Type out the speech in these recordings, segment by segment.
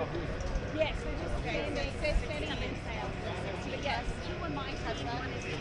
Yes, they're just standing, they're standing in sales. But yes, you and Mike has that. One is the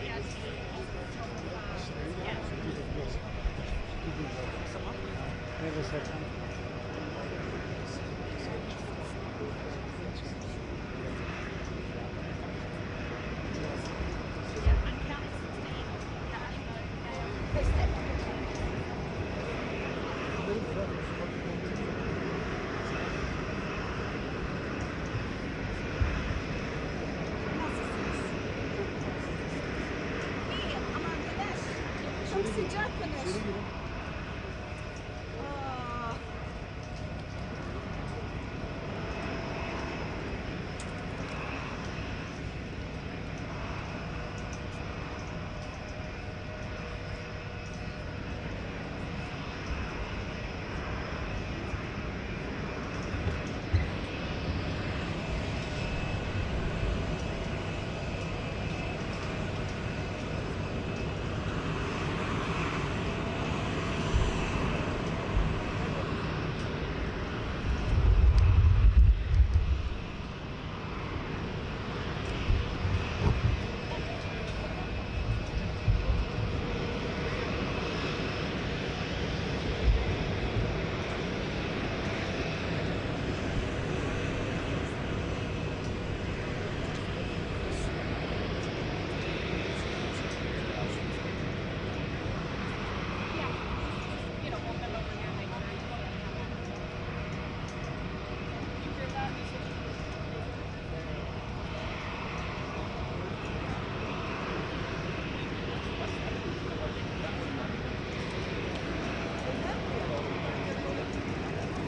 çok sıcak güneş.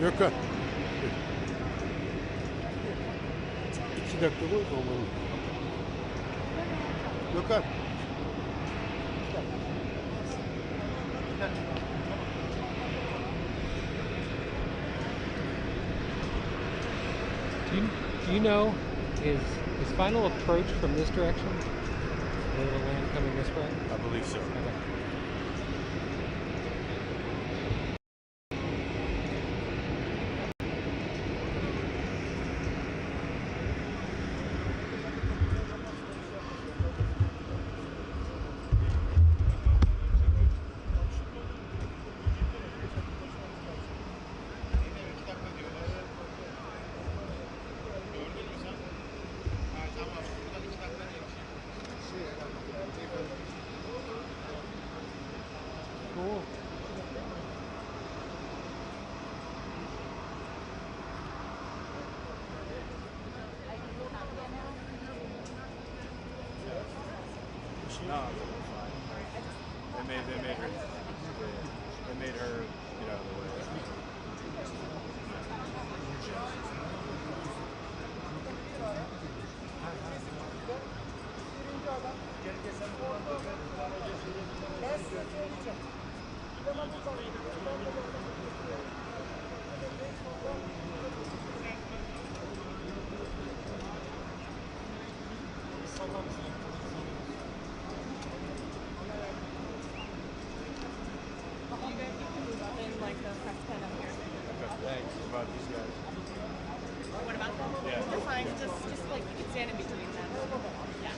Gökhan. 2 dakika bu olmalı. Gökhan. Do you know his final approach from this direction? Will the land coming this way? I believe so. Okay. Cool. No, they made her get out of the way. Thanks. What about these guys? What about them? Yeah. They're fine. Just like you can stand in between them. Yeah.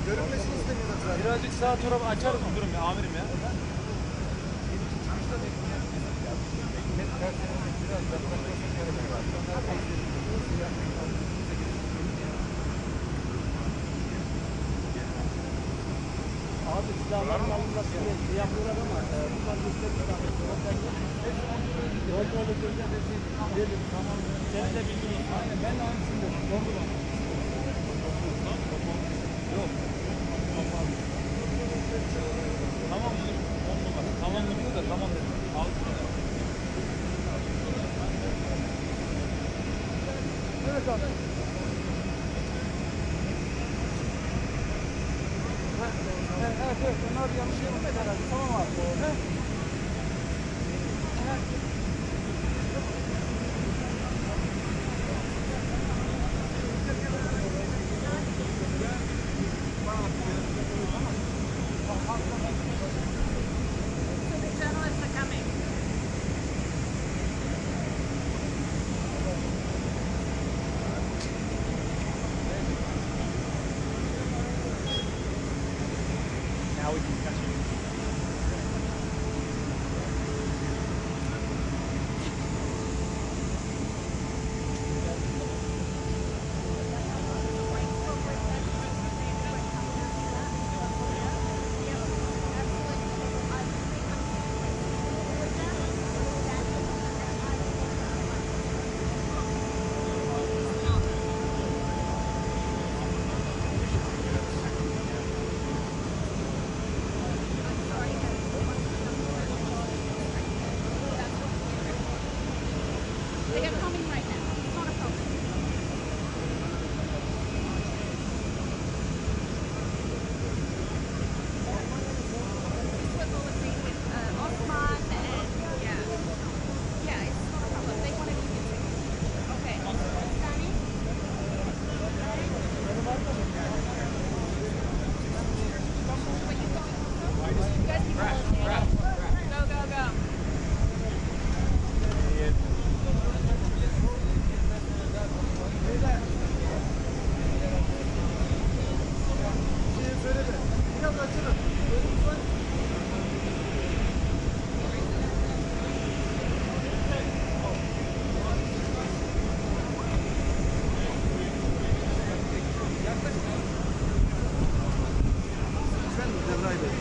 Görünmesini istemiyorlar zaten. Birazcık sağ tarafı açarız müdürüm ya, amirim ya. Abi silahların alınması yapıyorlar ama bunlar göstermiş. Yolda olacağız. Verin. Tamam. Seni de bilmiyorum. Aynen ben de aynısını diyorum. Doğru mu? Yok. Tamam müdürüm. 10 numara. Tamam mı diyor da tamam dedim. Al. Evet abi. Evet. Onlar yanlış yapmadı herhalde. Tamam abi. So the journalists are coming. Now we can catch you. They are coming right now. It's not a problem. This was all agreed with Osman and yeah, it's not a problem. They want to keep it safe. Okay. Danny? Where you going also? You guys keep going. Go, go, go. Biraz açılın. Sen mi Cemray Bey?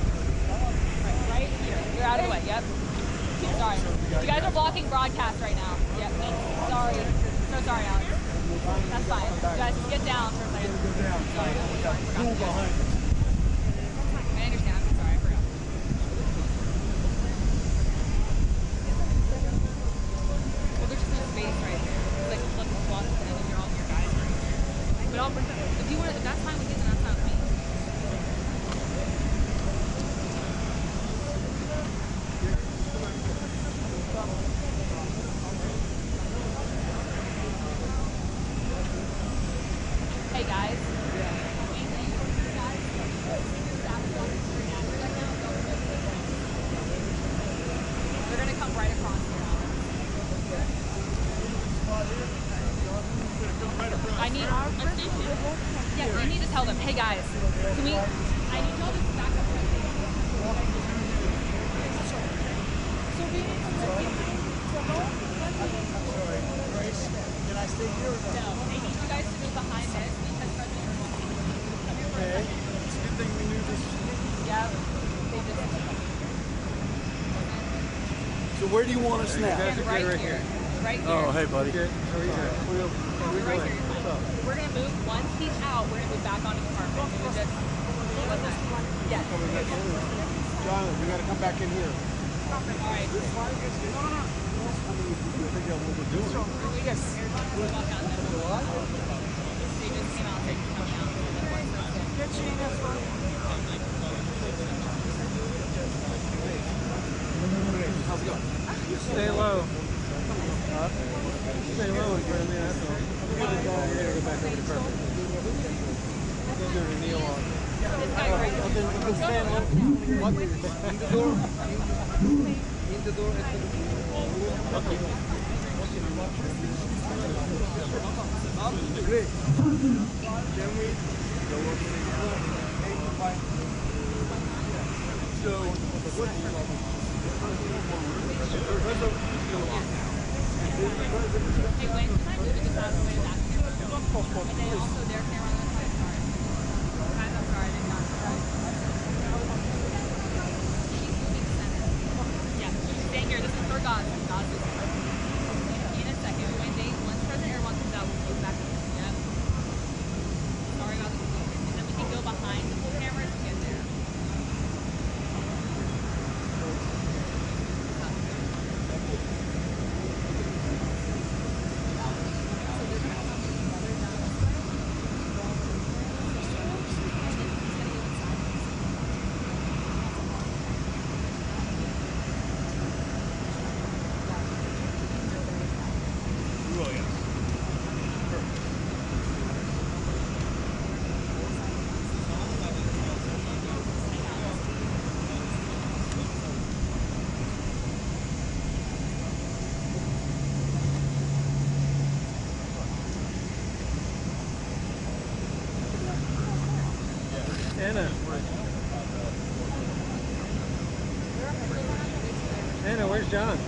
Right here. You're out of the way. Yep. Sorry. You guys are blocking broadcast right now. Yep. Sorry. So sorry, Alex. That's fine. You guys just get down for a second. Sorry. Sorry. I understand. I'm sorry. I forgot. Well, there's just no space right there. It's like a block at the end of all your guys right here. But I'll bring them. If you want, if that's fine with you, then that's fine with me. Hey guys. They're gonna come right across here. I need our yeah, we need to tell them, hey guys, can we I need y'all to back up. So we need to Sorry, Grace. Can I stay here or no, they need you guys to go behind this because President Okay. It's a good thing we knew this. yeah, they just So where do you want us now? stand right here. Right here. Oh, hey, buddy. How are you doing? Right here, you're fine. We're gonna move once he's out, we're gonna move back onto the carpet. We're just what's that? Yes. John, we gotta come back in here. All right. Yes. They just came out, they come down. Stay low. Stay low and get in there, that's all. Go back over to carpet. Easier to kneel on. This guy right here. In the door. Great. Can we go over so what Hey, Wayne, can I do this out of the way back here? And then also there, can I run this way? Sorry. Guys, I'm sorry, I did not. She's moving center. Yeah, she's staying here. This is her God. God's this way. In a second, once President Erdogan comes out, we'll move back in. Yep. Sorry about the confusion. And then we can go behind the whole cameras to get there. Anna, where's John? I'm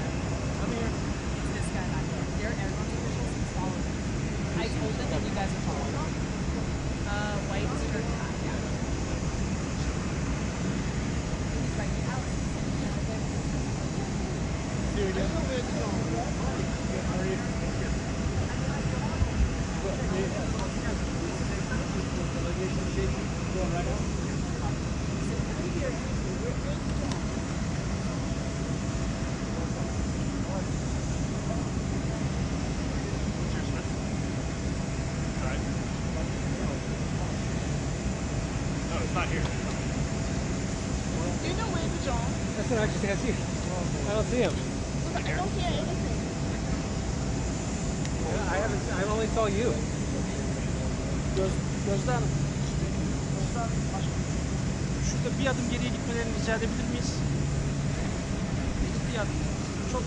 here. It's this guy back there. They're Erdogan's officials. He's following me. I told them that you guys are following me. White skirt. Yeah. He's right here. Here we go. How are you? Going right out? That's what I just asked you. I don't see him. I don't hear anything. I only saw you. Gözden. Şurada bir adım geriye gitmelerini rica edebilir miyiz? Bir adım. Çok.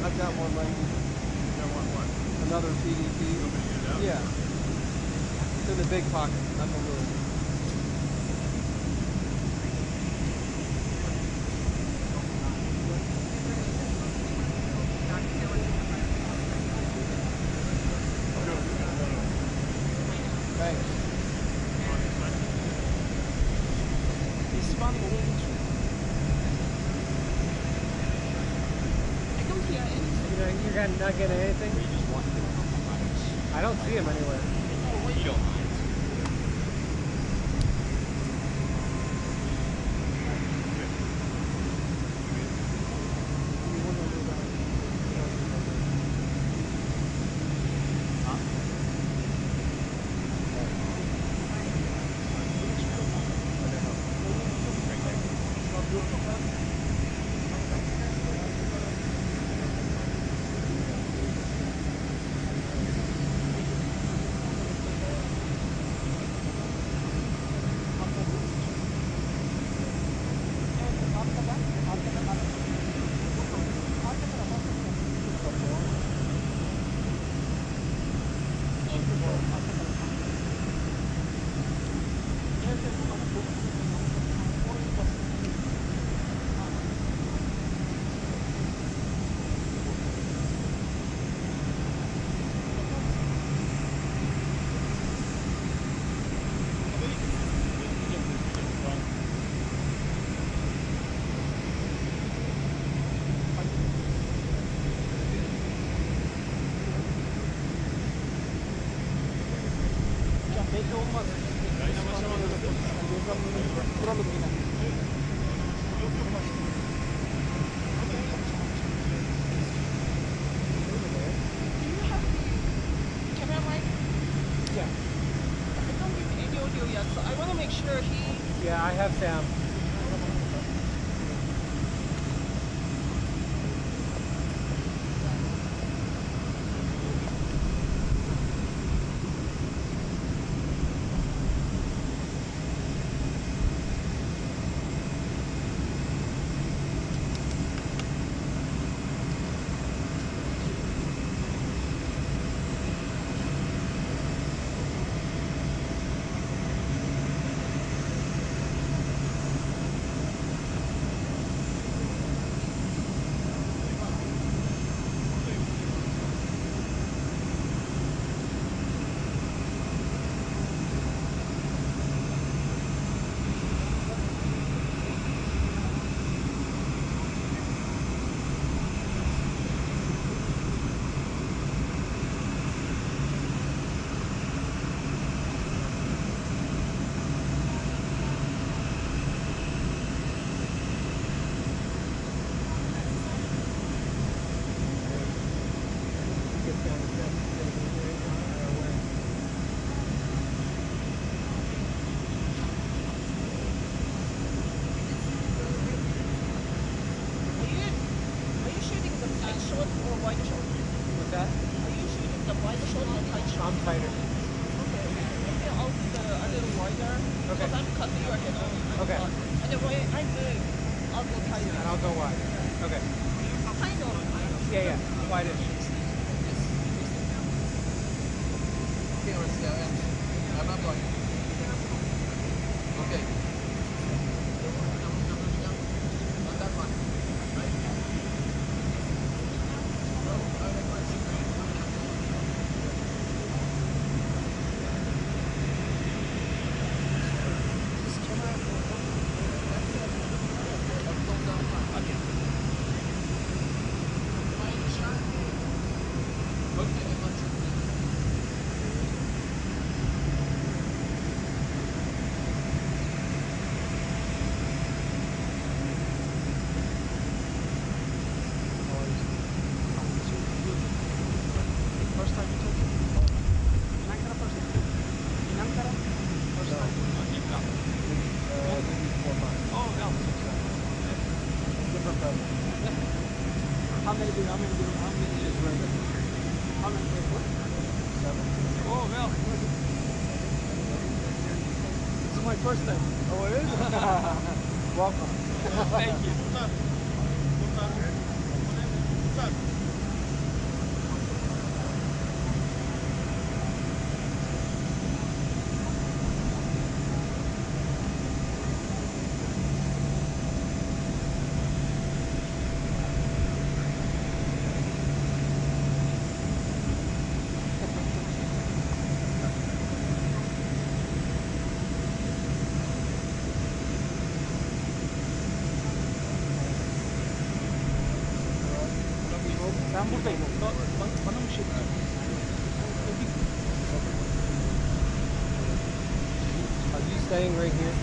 I've got one lady. You got one. Another PDP. Yeah. It's in the big pocket, not the little. Thanks. You're not getting anything? I don't see him anywhere. You don't mind. kuralım yine. Camera mic? Yeah. I don't give any audio yet, so I want to make sure he. Yeah, I have Sam. Are you shooting the tight shot or wide shot? What's that? Are you shooting the wide shot or tight shot? I'm tighter. Okay. Maybe I'll do a little wider. Okay. Because I'm cutting your head off. Okay. And then when I move, I'll go tighter. And I'll go wide. Okay. Kind of. Yeah, yeah. Wide-ish. Okay. First time you took it? In Ankara first time? In Ankara? First time? Oh, yeah. Different president. How many people? How many people? 7. Oh, well. This is my first time. Oh, it is? Welcome. Thank you. Ben buradayım. Bana mı şey Are you staying right here?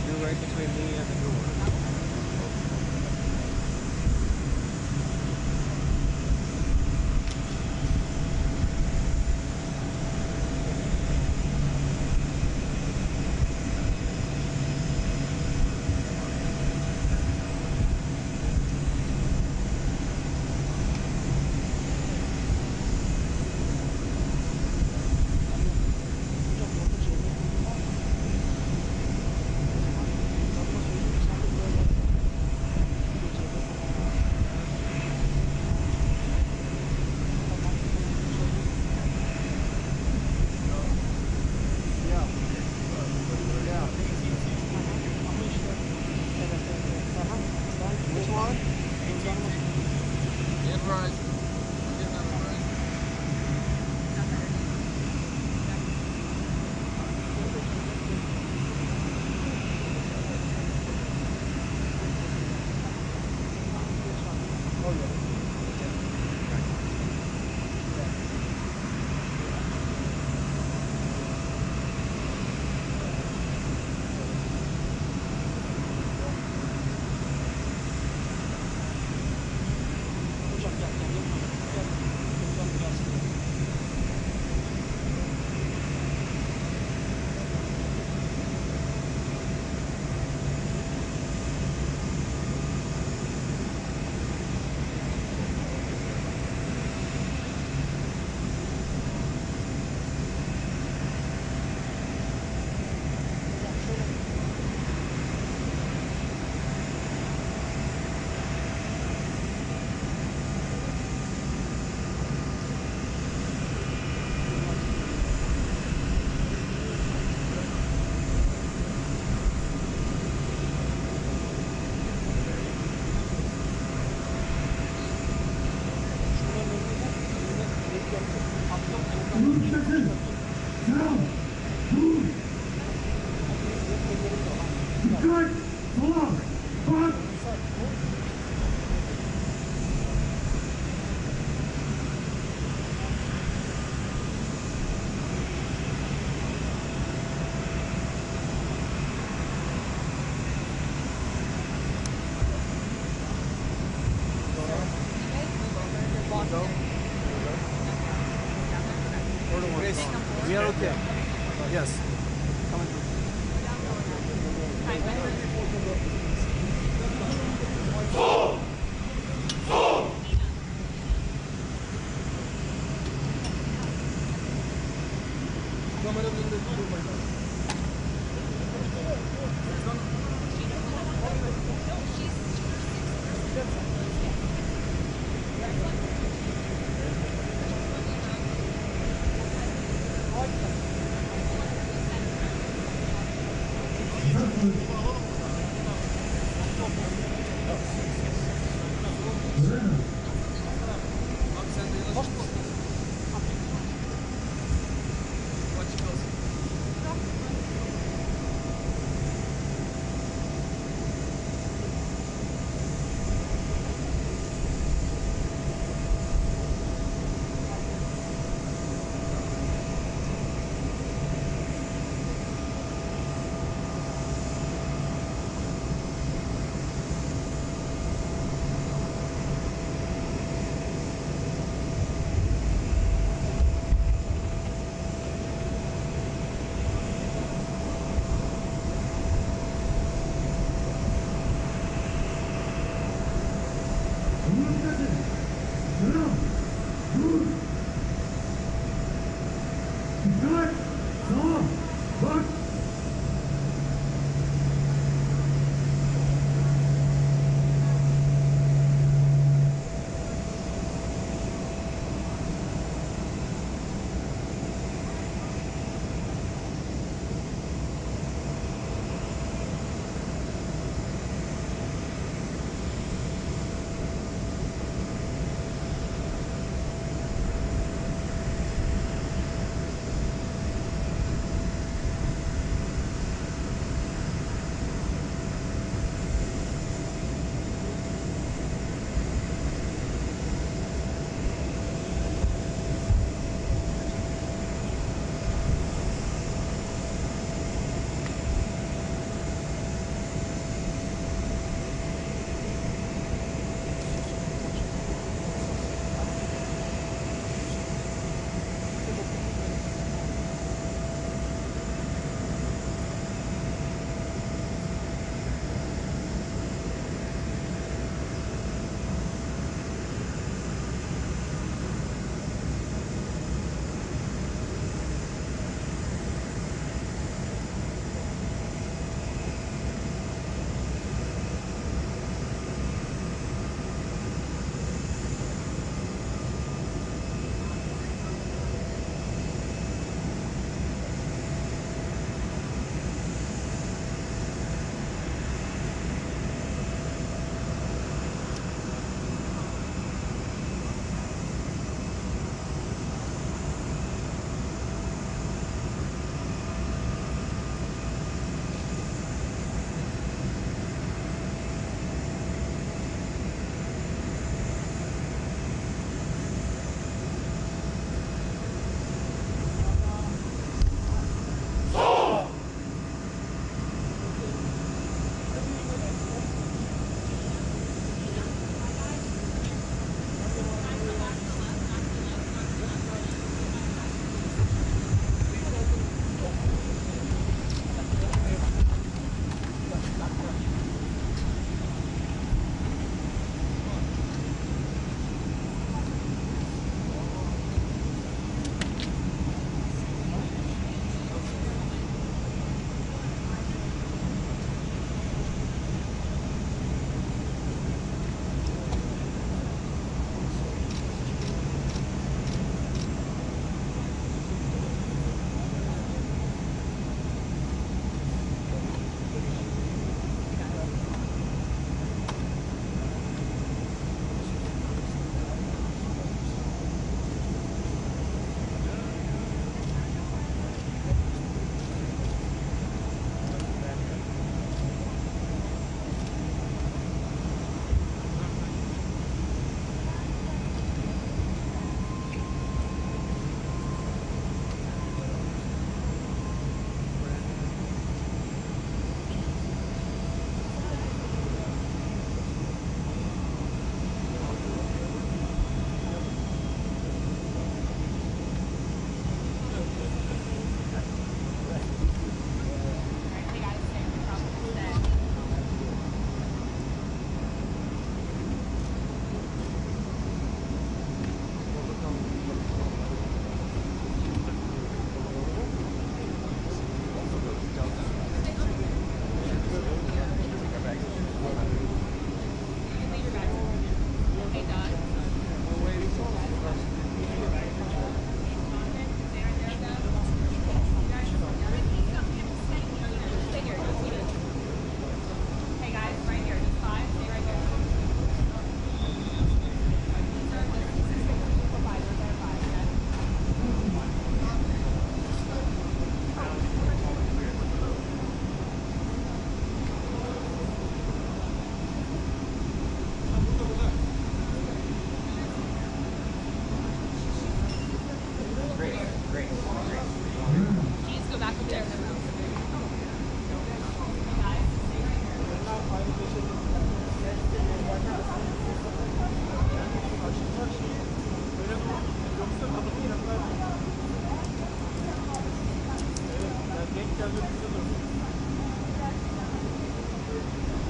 You're right between me and the door. Dikkat! Sola! Bak! We are okay. Yes. Dikkat! Sağa! Bak!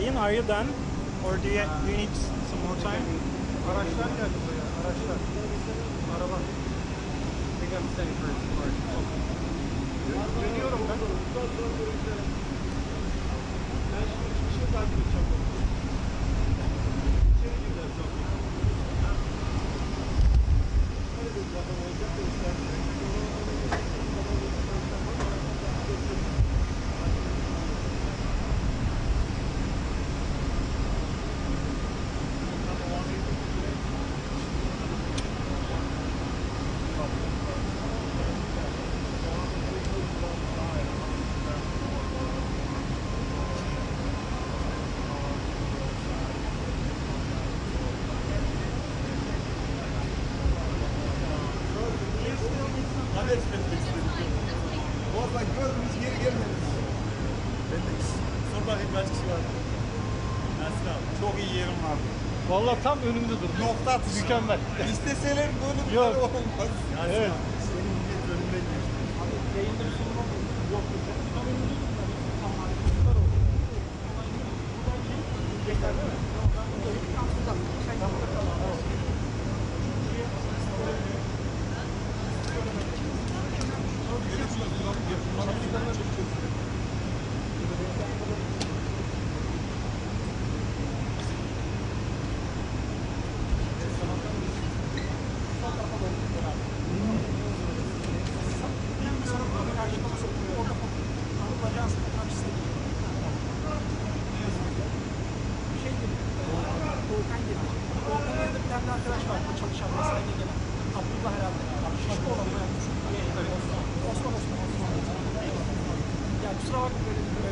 Ian, are you done? Or do you need some more time? Araçlar geldi buraya, araçlar. Araba. I think I'm staying for his part. Dönüyorum ben. Ben şimdi çıkışı takip edeceğim. İçeri gireceğiz çok. Öyle bir zaman olacak da istersen. Çok iyi yerim var. Vallahi tam önümde dur. Nokta atışı. Mükemmel. İsteseler böyle Yok. olmaz. Evet. Senin millet önünden geçti. Abi yayında bir sorun olmadı. Yok. Tam önümde dur. Tamam. Süper oldu. Yeter değil mi? Tamam.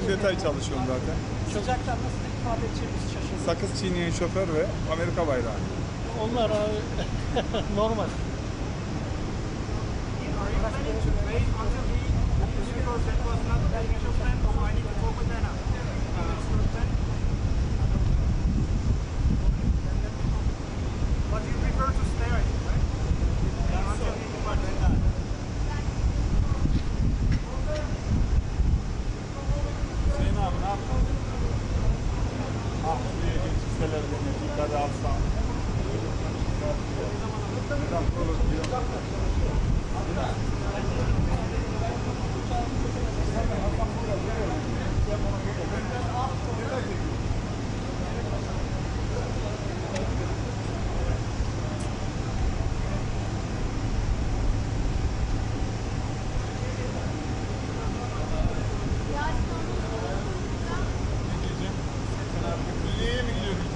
Detay çalışıyorum zaten. Sıcaktan nasıl ifade edeceğimizi şaşırdım. Sakız çiğneyen şoför ve Amerika bayrağı. Onlar abi normal. Hüseyin abi ne yaptın? Ah buraya geç çizeler beni yukarı alsam. Külliye'ye mi gidiyordun?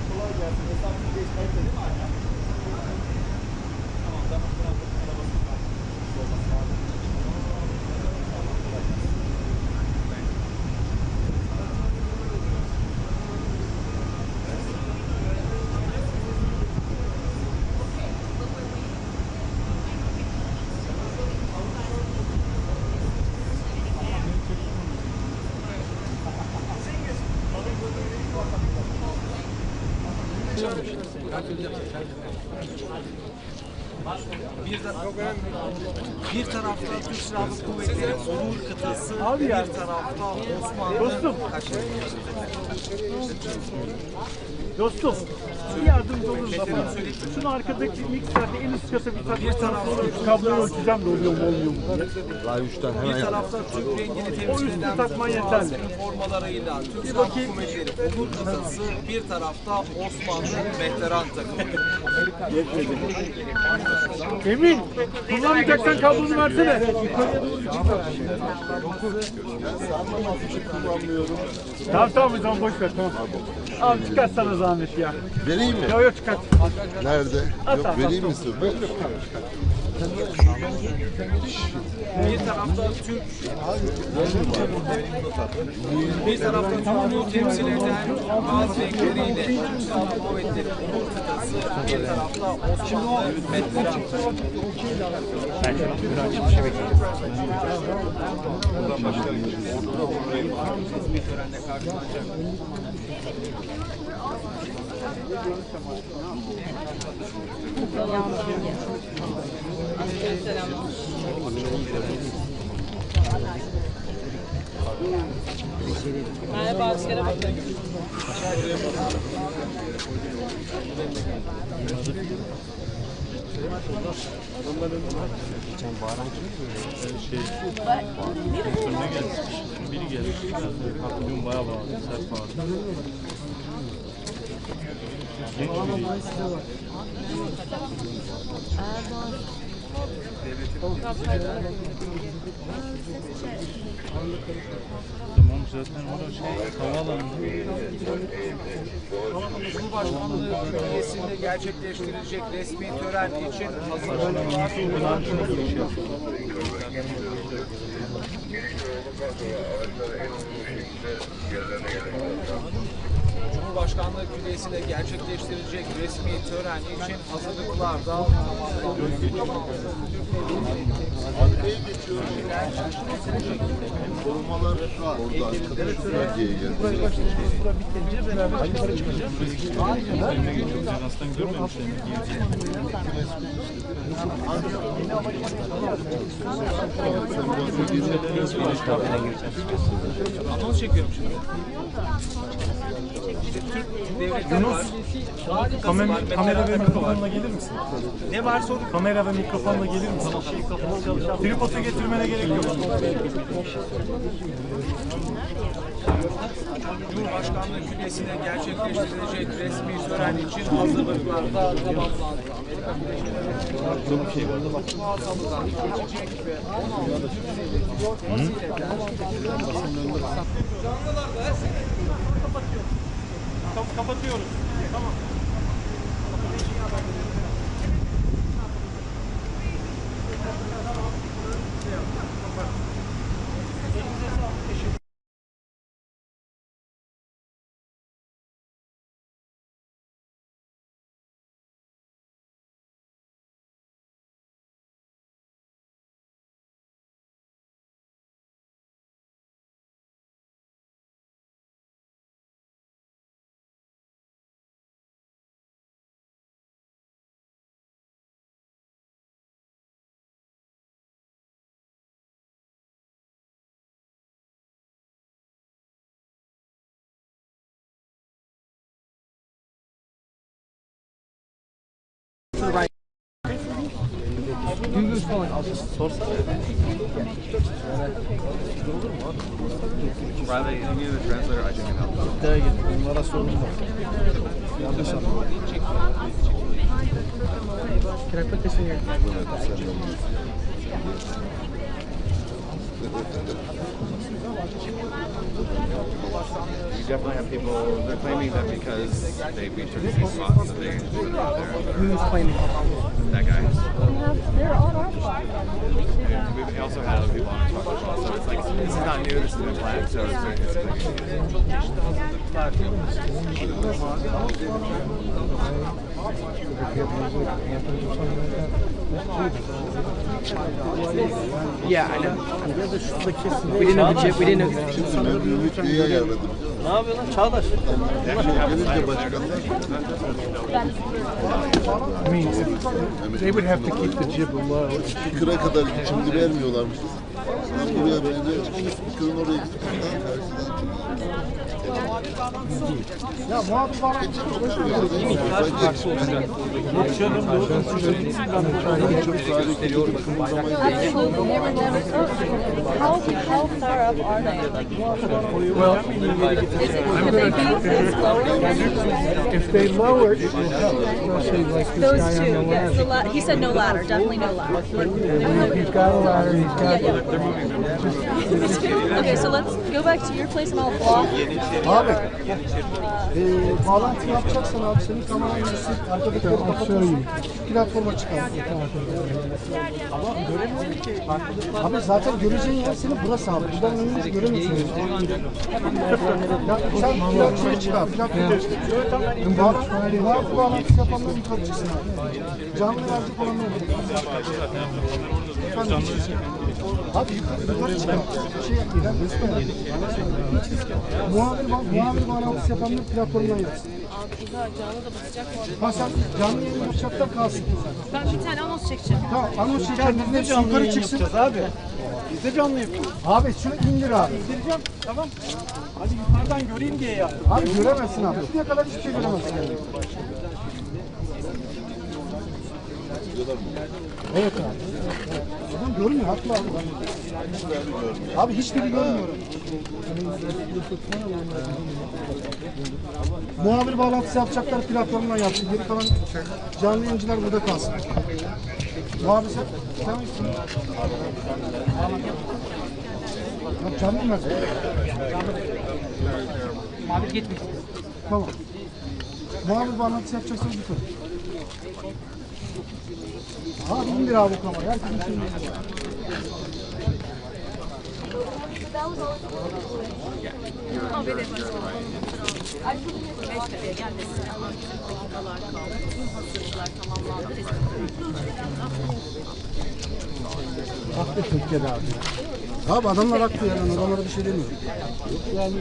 Kolay gelsin. Hesabını geçmek değil mi hala? Tamam tamam. Arabasını var. Olması lazım. Bir tarafta Türk Silahlı Kuvvetleri Onur Kıtası, bir tarafta Osmanlı. Dostum, bir yardımcı olur musun? Şunu arkadaki mikserde en üst kasa bir takma. Bir tarafta kabloyu ölçeceğim de oluyor mu olmuyor mu? Bir tarafta Türk rengini O üstü temsil takman yeterli. formalarıyla Türk Silahlı Kuvvetleri Onur Kıtası, bir tarafta Osmanlı veteran takımı. Emin, kullanmayacaksan kablonu versene. Yukarıya doğru Kullanmıyorum. Tamam tamam o zaman boş ver tamam. Al çıkart sana zahmet ya. Vereyim mi? Yok yok çıkart. Nerede? At, Yok at, vereyim at. mi size? Bir tarafta Türk, bir tarafta Türk'ü temsil eden bazı renkleriyle Türk Silahlı Kuvvetleri Umur kıtası, bir tarafta Osmanlı hükümetleri. Buradan başlayalım. Bir törenle karşılanacak. Merhaba, askere bakın. Biri geldi. Bugün bayağı bağırdı. Sert bağırdı. Tamam zaten orası havaalanı. Cumhurbaşkanlığı bünyesinde gerçekleştirilecek resmi tören için hazırlanılan Cumhurbaşkanlığı Külliyesi'nde gerçekleştirilecek resmi tören için hazırlıklar da Korumalar orada arkadaşlar geldi. Aslan görmemişler. anons çekiyorum şimdi. İşte Türk devletleri var. Kamera ve mikrofonla gelir misin? Ne var sorun? Kamera ve mikrofonla gelir misin? Tripodu getirmene gerek yok. Cumhurbaşkanlığı Külliyesi'nde gerçekleştirilecek resmi tören için hazırlıklar da tamamlandı. Çok bir şey var. Muazzamdan geçecek ve 16 Kapatıyoruz. Tamam. Riley, you need a translator, I can help. Bunlara sorun var. Yanlış anladım. Can I put this in your... You definitely have people, they're claiming that because they retook these spots that they put it out there. Who's claiming? That guy. They're on our spot. And we also had other people on our spot as well, so it's like, this is not new, this has been planned, so it's Yeah, I know. We didn't know the chip. We didn't know. Ne yapıyor lan Çağdaş? Gelince başkanlar I mean, they would have to keep the jib low. Kıra kadar şimdi vermiyorlarmış. Ben buraya vereceğim. Kırın oraya gidip ondan karşıdan Ya muhabbet var. Yok canım, ben söyledim. çok sade Absolutely, never, never. How far up are they? Well, If they be lower? If they lower it, especially like this Those guy two, on the yes. ladder. He said no ladder, definitely no ladder. If he's got a ladder, he's got. Okay, so let's go back to your place and I'll block. Abi, bağlantı yapacaksan abi senin kameranı gitsin, arkadakileri kapatırsın, platforma çıkar. Ama göremiyorum ki. Abi zaten göreceğin yer senin burası abi. Buradan önünü göremiyorsun. Ya sen platforma çıkar, bağlantı yapanları yukarı çıksın abi. Canlı verecek olanları. Abi yukarı çıkar. Şey yapmayın, muhabir bağlantısı yapanlar platformdan yapsın. Canlı da basacak mı? Ha sen canlı yayın yapacaklar kalsın. Ben bir tane anons çekeceğim. Tamam anons çekenlerin hepsi yukarı çıksın. Abi. Biz de canlı yapıyoruz. Abi şunu indir abi. İndireceğim. Tamam. Hadi yukarıdan göreyim diye yaptım. Abi göremezsin abi. Şuraya kadar hiçbir şey göremezsin. Evet abi. Adam görmüyor haklı abi. Abi hiçbiri görmüyorum. Muhabir bağlantısı yapacaklar platformdan yapsın. Geri kalan canlı yayıncılar burada kalsın. Muhabir sen misin? Bak canlı mı? Muhabir gitmiş. Tamam. Muhabir bağlantısı yapacaksanız yukarı. Abi indir abi bu kamerayı. Herkesin şeyini indir. ABD Başkanı. Beştepe'ye gelmesine ama dakikalar kaldı. Tüm hazırlıklar tamamlandı. Haklı Türkiye'de abi. Abi adamlar haklı yani. Adamlara bir şey demiyor. Yani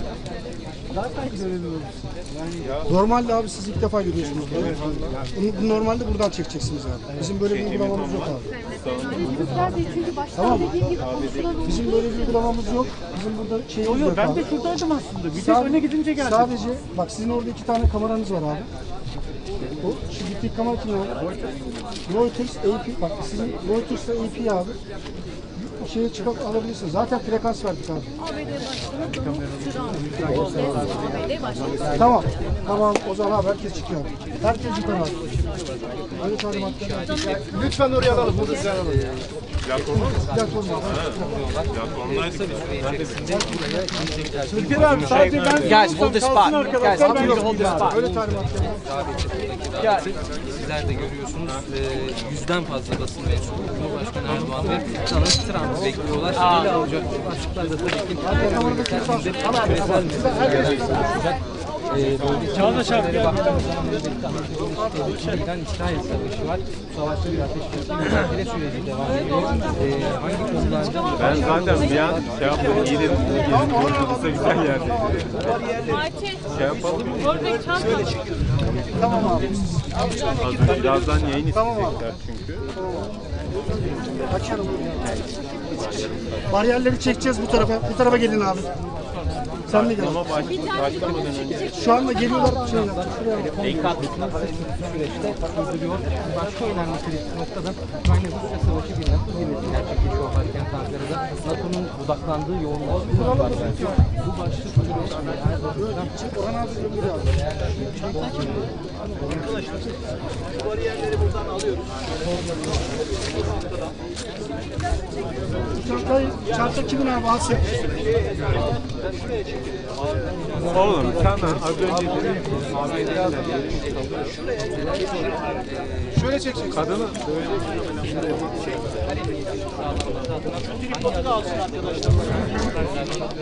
zaten göremiyoruz. Yani normalde abi siz ilk defa görüyorsunuz. Evet. Bunu normalde buradan çekeceksiniz abi. Bizim böyle bir uygulamamız yok abi. Tamam. Bizim böyle bir uygulamamız yok. Bizim burada şeyimiz yok. Ben de şuradaydım aslında. Bir tek öne gidince geldim. Sadece bak sizin orada 2 tane kameranız var abi. O şu gittiği kamera kim abi? Reuters AP. Bak sizin Reuters'la AP abi. Şeye çıkıp alabilirsiniz. Zaten frekans verdik abi. ABD Başkanı ABD Başkanı. Tamam. Tamam. O zaman abi herkes çıkıyor. Herkes yukarı abi. Öyle talimatlar. Lütfen oraya alalım. Burada size alalım. Türkiye abi sadece ben Guys, hold the spot. Guys, hold the spot. Öyle talimatlar. Sizler de görüyorsunuz yüzden fazla basın mensubu Cumhurbaşkanı Erdoğan ve Donald Trump'ı bekliyorlar. Ele alacak başlıklar da tabii ki küresel mesajlar. Çağdaş abi İran-İsrail savaşı var. Bu savaşta bir ateşkes mücadele süreci devam ediyor. Hangi konularda? Ben zaten bir an şey yaptım, iyi dedim, konuşulursa güzel yerde. Şey yapalım. Tamam abi. Birazdan yayın isteyecekler çünkü. Açalım. Bariyerleri çekeceğiz bu tarafa. Bu tarafa gelin abi. Sen de gel. Ama başlamadan önce Şu anda geliyorlar. Şuraya. Süreçte sürdürüyor. Başka önemli kritik noktada Ukrayna-Rusya savaşı bir NATO zirvesi gerçekleşiyor başkent Ankara'da. NATO'nun odaklandığı yoğunluğu bu başlık Orhan abi bu bariyerleri buradan alıyoruz. çanta kimin abi? Asya. oğlum sen az önce Şöyle çekeceksin. kadını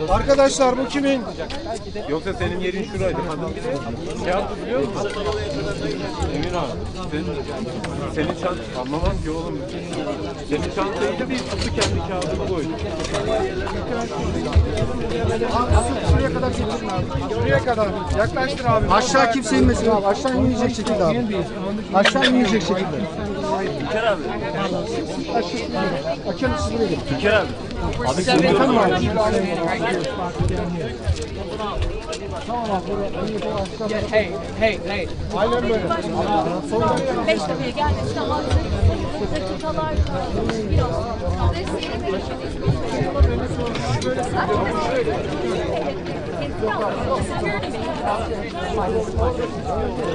Arkadaşlar bu kimin? yoksa senin yerin şuraydı. Kadın bir de şey yaptı biliyor musun? Emin abi. Senin çant anlamam ki oğlum. Senin çantayı da bir tuttu kendi kağıdını koydu. Şuraya kadar getirin abi. Şuraya kadar. Yaklaştır abi. Aşağı kimse inmesin abi. Aşağı inmeyecek şekilde abi. Aşağı inmeyecek şekilde. Türker abi. Açalım siz buraya gelin. Türker abi. Abi sen efendim abi. Tamam abi. Hey. Aynen böyle. Beştepe'ye gelmesine hazır. Dakikalar kaldı. Biraz.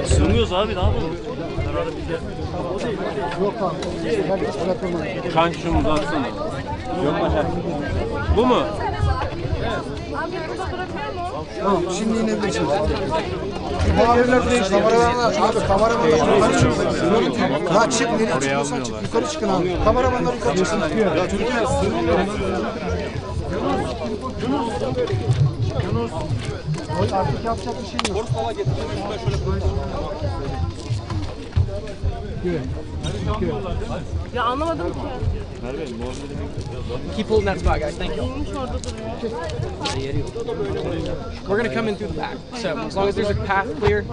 Sığmıyoruz abi ne yapalım? Yok abi. Kanka şunu uzatsana. Yok mu? Bu mu? Abi burada durabiliyor mu? Tamam, şimdi inebilirsiniz. Yerler değişti. Kameramanlar ya çık, nereye çıkıyorsan çık. Yukarı çıkın abi. Kameramanlar yukarı çıksın. Ya Türkiye sığınmıyor. Yunus. Artık yapacak bir şey yok. Ya anlamadım ki. Keep holding that spot, guys. Thank you. Neymiş orada duruyor. We're gonna come in through the back. So as long as there's a path clear,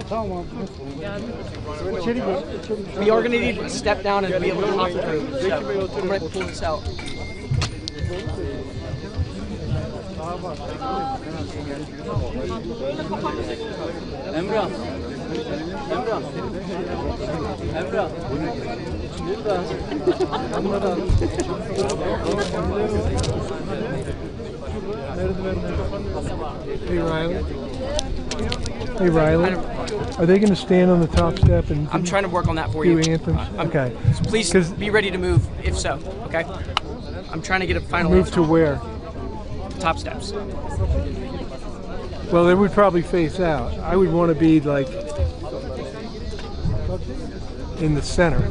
we are gonna need to step down and be able to hop through. So I'm gonna pull this out. Emrah. Emrah. Emrah. Hey Riley. Hey Riley. Are they going to stand on the top step and I'm trying to work on that for do you. anthems? Okay. Please be ready to move if so, okay? I'm trying to get a final Move answer. to where? Top steps. Well, they would probably face out. I would want to be like in the center.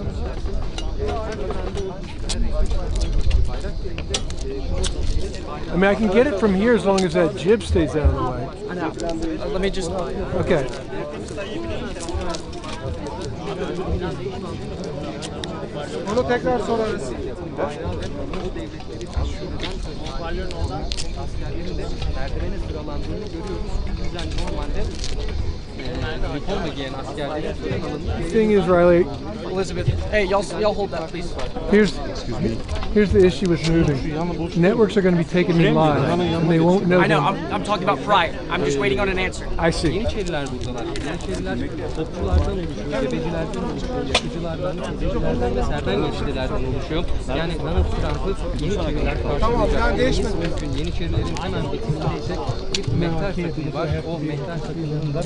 I mean, I can get it from here as long as that jib stays out of the way. I know. Let me just. Okay. Onu tekrar sorarız. Askerlerin de merdivene sıralandığını görüyoruz. Bizden normalde uniforma giyen askerlerin tören alanında The thing is, Riley, Elizabeth, hey, y'all hold that, please. here's the issue with moving. Networks are going to be taking me live, and they won't know. I know, them. I'm talking about prior. I'm just waiting on an answer. I see. Yeniçeriler buradalar. Yeniçeriler topçulardan oluşuyor, tebecilerden oluşuyor, yakıcılardan, tebecilerden ve serden oluşuyor. Yani Donald Trump'ı Yeniçeriler karşılayacak. Mümkün. Yeniçerilerin hemen etkisinde ise bir mehter takımı var. O mehter takımında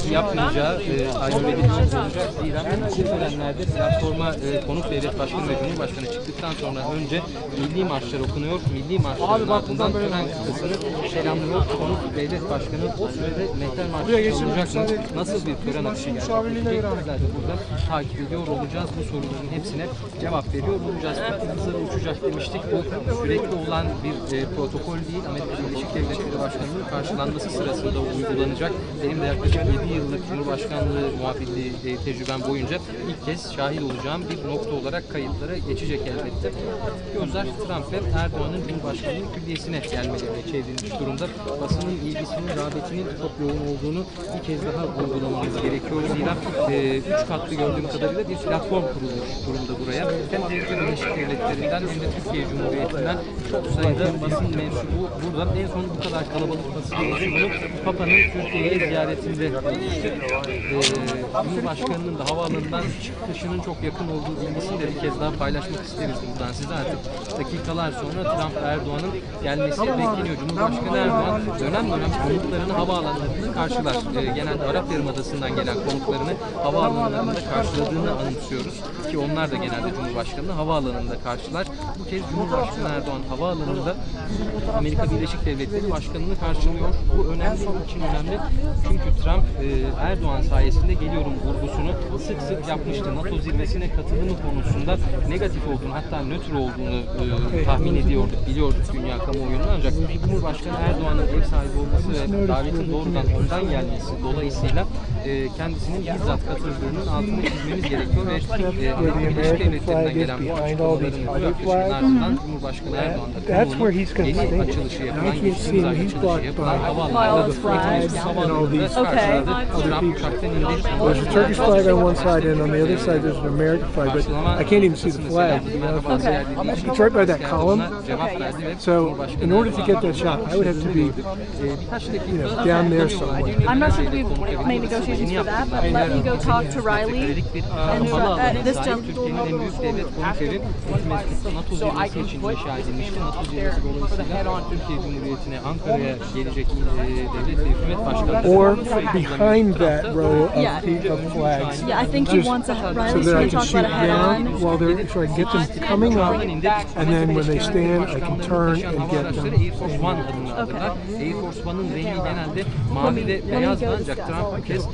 bir yapmayacağı takip edilmiş olacak. Zira bu törenlerde platforma konuk devlet başkanı ve cumhurbaşkanı çıktıktan sonra önce milli marşlar okunuyor. Milli marşların ardından tören kısmını selamlıyor. Konuk devlet başkanı o sürede mehter marşı olacak mı? Nasıl bir tören akışı gerçekleşecek? Bizler de burada takip ediyor olacağız. Bu soruların hepsine cevap veriyor olacağız. Hızları uçacak demiştik. Bu sürekli olan bir protokol değil. Amerika Birleşik Devletleri Başkanı'nın karşılanması sırasında uygulanacak. Benim de yaklaşık 7 yıllık Cumhurbaşkanlığı muhabirliği tecrübem boyunca ilk kez şahit olacağım bir nokta olarak kayıtlara geçecek elbette. Gözler Trump ve Erdoğan'ın Cumhurbaşkanlığı külliyesine gelmelerine çevrilmiş durumda. Basının ilgisinin, rağbetinin çok yoğun olduğunu bir kez daha vurgulamamız gerekiyor. Zira 3 katlı gördüğüm kadarıyla bir platform kurulmuş durumda buraya. Hem Amerika Birleşik Devletleri'nden hem de Türkiye Cumhuriyeti'nden çok sayıda basın mensubu burada. En son bu kadar kalabalık basın mensubunu Papa'nın Türkiye'ye ziyaretinde Cumhurbaşkanı'nın da havaalanından çıkışının çok yakın olduğu bilgisini de bir kez daha paylaşmak isteriz buradan size. Artık dakikalar sonra Trump Erdoğan'ın gelmesi bekleniyor. Cumhurbaşkanı Erdoğan dönem konuklarını havaalanlarında karşılar. Genelde Arap Yarımadası'ndan gelen konuklarını havaalanlarında karşıladığını anımsıyoruz. Ki onlar da genelde Cumhurbaşkanı'nı havaalanında karşılar. Bu kez Cumhurbaşkanı Erdoğan havaalanında Amerika Birleşik Devletleri Başkanı'nı karşılıyor. Bu önemli, için önemli. Çünkü Trump Erdoğan sayesinde geliyorum vurgusunu sık sık yapmıştı. NATO zirvesine katılımı konusunda negatif olduğunu, hatta nötr olduğunu tahmin ediyorduk, biliyorduk dünya kamuoyunda. Ancak Cumhurbaşkanı Erdoğan'ın ev sahibi olması ve davetin doğrudan ondan gelmesi dolayısıyla kendisinin bizzat katıldığının altını çizmemiz gerekiyor ve Amerika Birleşik Devletleri'nden gelen bu açıklamaların ardından Cumhurbaşkanı Erdoğan'da kamunun yeni açılışı yapılan, geçtiğimiz ay açılışı yapılan havaalanında Trump uçaktan indi. There's a Turkish flag on one side, and on the other side there's an American flag, but I can't even see the flag. It's right by that column. So, in order to get that shot, I would have to be, down there somewhere. I'm not sure if we've made negotiations apologies for that, but let me go talk to Riley. And this Türkiye'nin en büyük devlet konuk evi Etimesgut'ta NATO zirvesi için inşa edilmişti. NATO zirvesi dolayısıyla Türkiye Cumhuriyeti'ne Ankara'ya gelecek devlet ve hükümet başkanları. Or behind that row of flags. Yeah, I think he wants a So Riley's that I going to can talk shoot about a down head-on. while they're, so I can get them coming up, and then when they stand, I can turn and get them. Air Force One adını aldılar. Air Force One'ın rengi genelde mavi ve beyazdı ancak Trump bu kez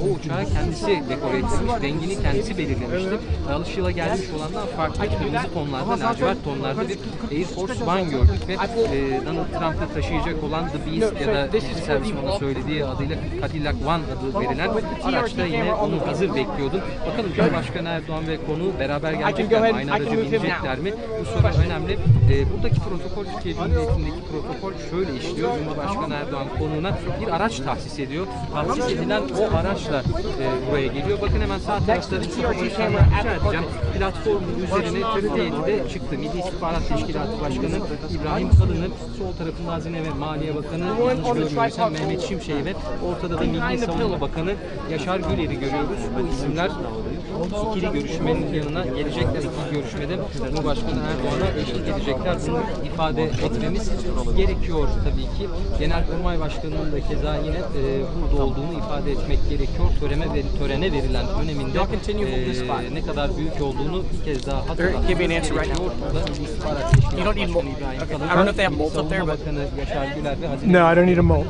o uçağı kendisi dekore etmiş, rengini kendisi belirlemişti. Alışıla gelmiş olandan farklı kırmızı tonlarda, lacivert tonlarda bir Air Force One gördük ve Donald Trump'ı taşıyacak olan The Beast ya da servisin ona söylediği adıyla Cadillac One adı verilen araçta yine onu hazır bekliyordum. Bakalım Cumhurbaşkanı Erdoğan ve konu beraber gelecekler mi? Aynı araca binecekler mi? Bu soru önemli. Buradaki protokol, Türkiye Cumhuriyeti'ndeki protokol şöyle işliyor. Cumhurbaşkanı Erdoğan konuğuna bir araç tahsis ediyor. Tahsis edilen o araçla buraya geliyor. Bakın hemen sağ tarafta bir rica edeceğim. Platformun üzerine TRT7'de çıktı. Milli İstihbarat Teşkilatı Başkanı İbrahim Kalın'ı, sol tarafında Hazine ve Maliye Bakanı yanlış görmüyorsam Mehmet Şimşek'i ve ortada da Milli Savunma Bakanı Yaşar Güler'i görüyoruz. Bu isimler ikili görüşmenin yanına gelecekler. İkili görüşmede Cumhurbaşkanı Erdoğan'a eşlik edecekler. Bunu ifade etmemiz gerekiyor tabii ki. Genelkurmay Başkanı'nın da keza yine burada olduğunu ifade etmek gerekiyor. Törene verilen öneminde ne kadar büyük olduğunu bir kez daha hatırlatmak gerekiyor. Burada İstihbarat Teşkilatı Başkanı İbrahim Kalın, Savunma Bakanı Yaşar Güler ve Hazine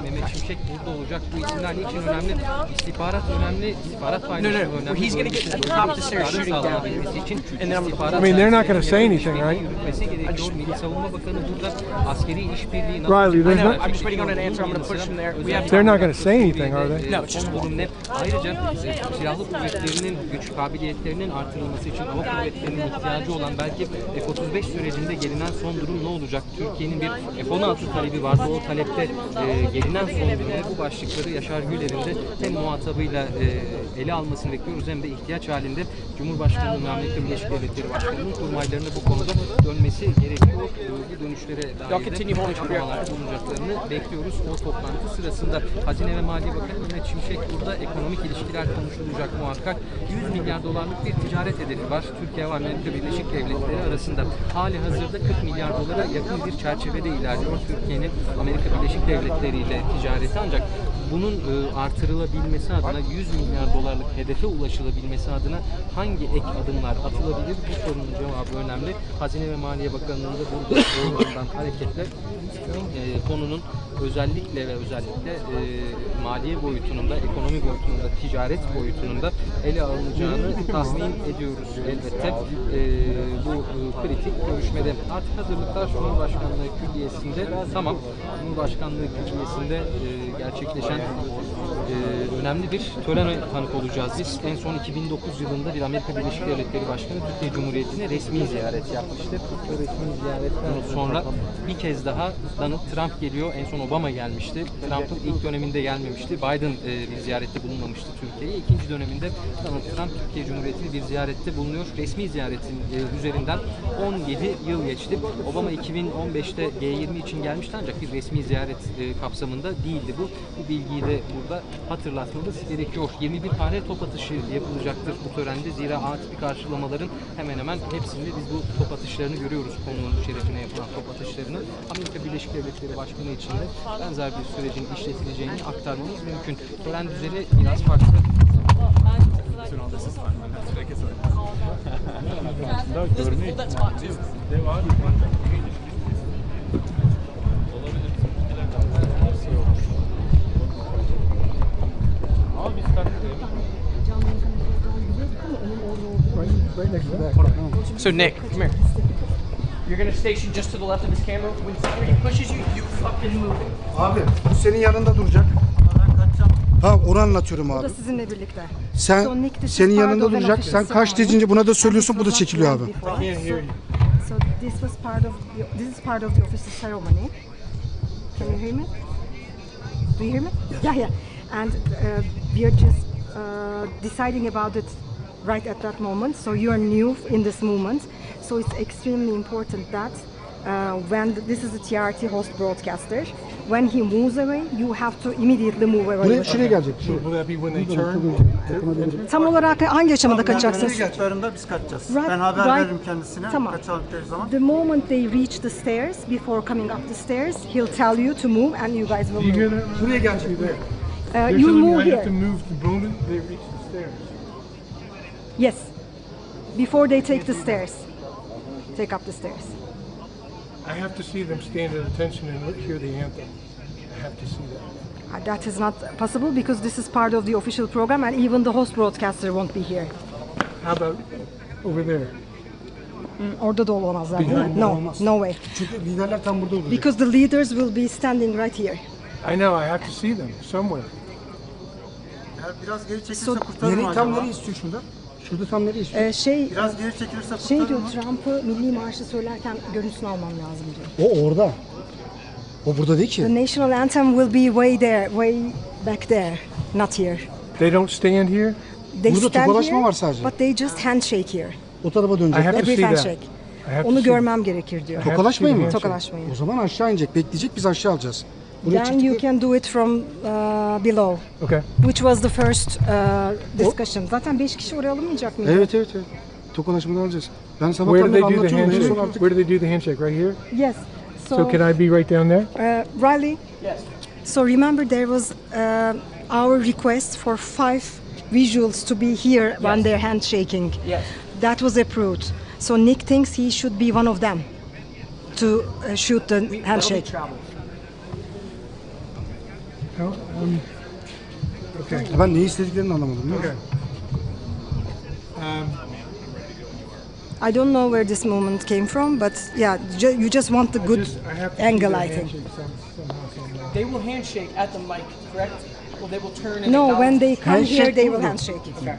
Mehmet Şimşek burada olacak. Bu isimler niçin önemli? İstihbarat önemli, istihbarat paylaşımı önemli. He's going to get to the top of the stairs shooting down. I mean, they're not going to say anything, right? Milli Savunma Bakanı burada askeri işbirliği Riley, there's not. I'm just waiting on an answer. I'm going to push from there. We have They're not going to say anything, are they? No, it's just durum ne? Ayrıca silahlı kuvvetlerinin güç kabiliyetlerinin artırılması için hava kuvvetlerinin ihtiyacı olan belki F-35 sürecinde gelinen son durum ne olacak? Türkiye'nin bir F-16 talebi vardı. O talepte gelinen son durum ne? Bu başlıkları Yaşar Güler'in de hem muhatabıyla ele almasını bekliyoruz hem de ihtiyaç halinde Cumhurbaşkanı ve Amerika Birleşik Devletleri Başkanı'nın kurmaylarında bu konuda dönmesi gerekiyor. Bu dönüşlere dair de açıklamalarda bulunacaklarını bekliyoruz. O toplantı sırasında Hazine ve Maliye Bakanı Mehmet Şimşek burada ekonomik ilişkiler konuşulacak muhakkak. 100 milyar dolarlık bir ticaret hedefi var. Türkiye ve Amerika Birleşik Devletleri arasında. Hali hazırda 40 milyar dolara yakın bir çerçevede ilerliyor Türkiye'nin Amerika Birleşik Devletleri ile ticareti, ancak bunun artırılabilmesi adına 100 milyar dolarlık hedefe ulaşılabilmesi adına hangi ek adımlar atılabilir? Bu sorunun cevabı önemli. Hazine ve Maliye Bakanlığı'nda burada olduğundan hareketle konunun özellikle maliye boyutunun da, ekonomi boyutunun da, ticaret boyutunun da ele alınacağını tahmin ediyoruz elbette. Bu kritik görüşmede artık hazırlıklar Cumhurbaşkanlığı Külliyesi'nde tamam. Cumhurbaşkanlığı Külliyesi'nde gerçekleşen önemli bir törene tanık olacağız. Biz en son 2009 yılında bir Amerika Birleşik Devletleri Başkanı Türkiye Cumhuriyeti'ne resmi ziyaret yapmıştı. Bu resmi ziyaretten sonra bir kez daha Donald Trump geliyor. En son Obama gelmişti. Trump'ın ilk döneminde gelmemişti. Biden bir ziyarette bulunmamıştı Türkiye'ye. İkinci döneminde Donald Trump Türkiye Cumhuriyeti'ne bir ziyarette bulunuyor. Resmi ziyaretin üzerinden 17 yıl geçti. Obama 2015'te G20 için gelmişti ancak bir resmi ziyaret kapsamında değildi bu. Bu bilgiyi de burada hatırlatmamız gerekiyor. 21 tane top atışı yapılacaktır bu törende. Zira A tipi karşılamaların hemen hemen hepsinde biz bu top atışlarını görüyoruz. Konuğun şerefine yapılan top atışlarını. Amerika Birleşik Devletleri Başkanı için de benzer bir sürecin işletileceğini aktarmamız mümkün. Tören düzeni biraz farklı. Right next to that. So Nick, come here. You're gonna station just to the left of this camera. When security pushes you, you fucking move. Abi bu senin yanında duracak. Tamam, onu anlatıyorum O abi. da sizinle birlikte. Sen senin yanında duracak. Sen kaç deyince buna da söylüyorsun, bu da çekiliyor abi. So this is part of the official ceremony. Can you hear me? Do you hear me? Yeah. And we are just deciding about it right at that moment. So you are new in this movement. So it's extremely important that when this is a TRT host broadcaster, when he moves away, you have to immediately move away. Buraya şuraya gelecek. Will that be when they turn? Tam olarak hangi aşamada kaçacaksınız? Çıktıklarında biz kaçacağız. Right, Ben haber right. veririm kendisine. Tamam. Kaçaldıkları zaman. The moment they reach the stairs, before coming up the stairs, he'll tell you to move and you guys will Do you hear move. that? Buraya gelecek. They're You'll telling me move I have here. to move the moment they reach the stairs. Yes. Before they take the stairs. Take up the stairs. I have to see them stand at attention and hear the anthem. I have to see that. That is not possible because this is part of the official program and even the host broadcaster won't be here. How about over there? Orada da olamazlar değil mi? Behind No, olmaz. no way. Çünkü liderler tam burada olacak. Because the leaders will be standing right here. I know, I have to see them somewhere. Eğer biraz geri çekilirse So- kurtarır mı Nereye, tam acaba? nereye istiyor şurada? Şurada tam nereye istiyor? Biraz geri çekilirse kurtarır Şey diyor, mı? Trump'ı milli marşı söylerken görüntüsünü almam lazım diyor. O orada. O burada değil The ki. national anthem will be way there, way back there, not here. They don't stand here? They Burada stand tokalaşma here, var sadece. but they just handshake here. O tarafa I have dönecekler. to Every see that. handshake. I have to Onu see görmem gerekir diyor. I have to Tokalaşmayın see the mı? handshake. Tokalaşmayın. O zaman aşağı inecek. Bekleyecek, biz aşağı alacağız. Buraya Then you çıktık. can do it from below, Okay. which was the first discussion. Zaten 5 kişi oraya alınmayacak mıydı? Evet. Tokalaşmadan alacağız. Ben Where do sabahtan they beri do the anlatıyorum. En son handshake? artık. Where do they do the handshake? Right here? Yes. So can I be right down there? Riley? Yes. So remember there was our request for 5 visuals to be here when they're handshaking. Yes. That was approved. So Nick thinks he should be one of them to shoot the handshake. No? Okay. Ben neyi istediklerini anlamadım. Değil mi? Okay. I don't know where this moment came from, but yeah, you just want the good I have to see angle, their I think. handshake somehow, somewhere. They will handshake at the mic, correct? Well, they will turn and No, when acknowledge- they come Handshake here, they will burada. handshake. Okay.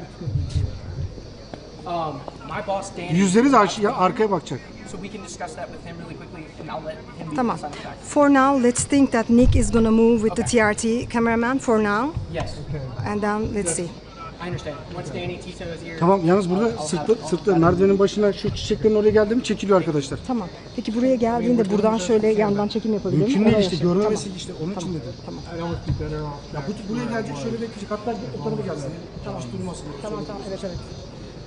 My boss Danny. Yüzleri de arkaya bakacak. So we can discuss that with him really quickly, and I'll let him be Tamam. the sign back. For now, let's think that Nick is gonna move with the TRT cameraman for now, Yes, and then let's see. I understand. Once Danny Tito is here. Tamam, yalnız burada sırtlı merdivenin başına şu çiçeklerin oraya geldi mi çekiliyor arkadaşlar. Tamam. Peki buraya geldiğinde buradan şöyle yandan çekim yapabilir miyim? Mümkün değil Oraya işte, şey- görmemesi işte onun için dedim. I almost be better off. Ya buraya gelecek, şöyle bekleyecek, hatta o tarafa gelsin. Hiç durmasın. Tamam, evet.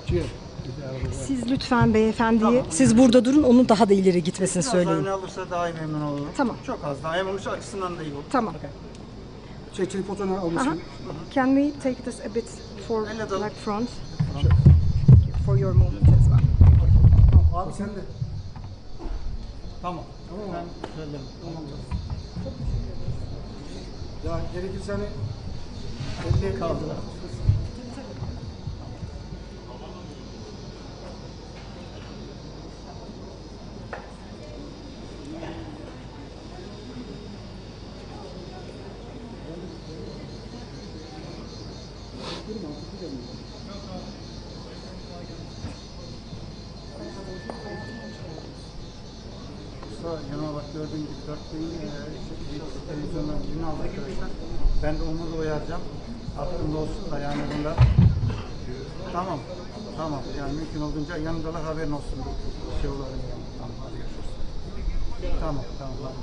Cheers. Siz lütfen beyefendiyi, siz burada durun, onun daha da ileri gitmesini Biraz söyleyin. öne alırsa daha iyi memnun olurum. Tamam. Çok az daha. Hem onun açısından da iyi olur. Tamam. Çekilip fotoğrafını Aha. almasın. Can we take this a bit for Elle de alın. like front? For your moment as well. Abi sen de. Tamam. Ben söylerim. Ya gerekirse hani elle kaldılar. Yanıma bak gördüğün gibi 4000 televizyonların birini aldı arkadaşlar. Ben de onu da uyaracağım. Aklımda olsun da yani bunda. Tamam. Tamam. Yani mümkün olduğunca yanındalar haberin olsun. Şey olarak yani. Tamam. Hadi görüşürüz. Tamam. Hadi.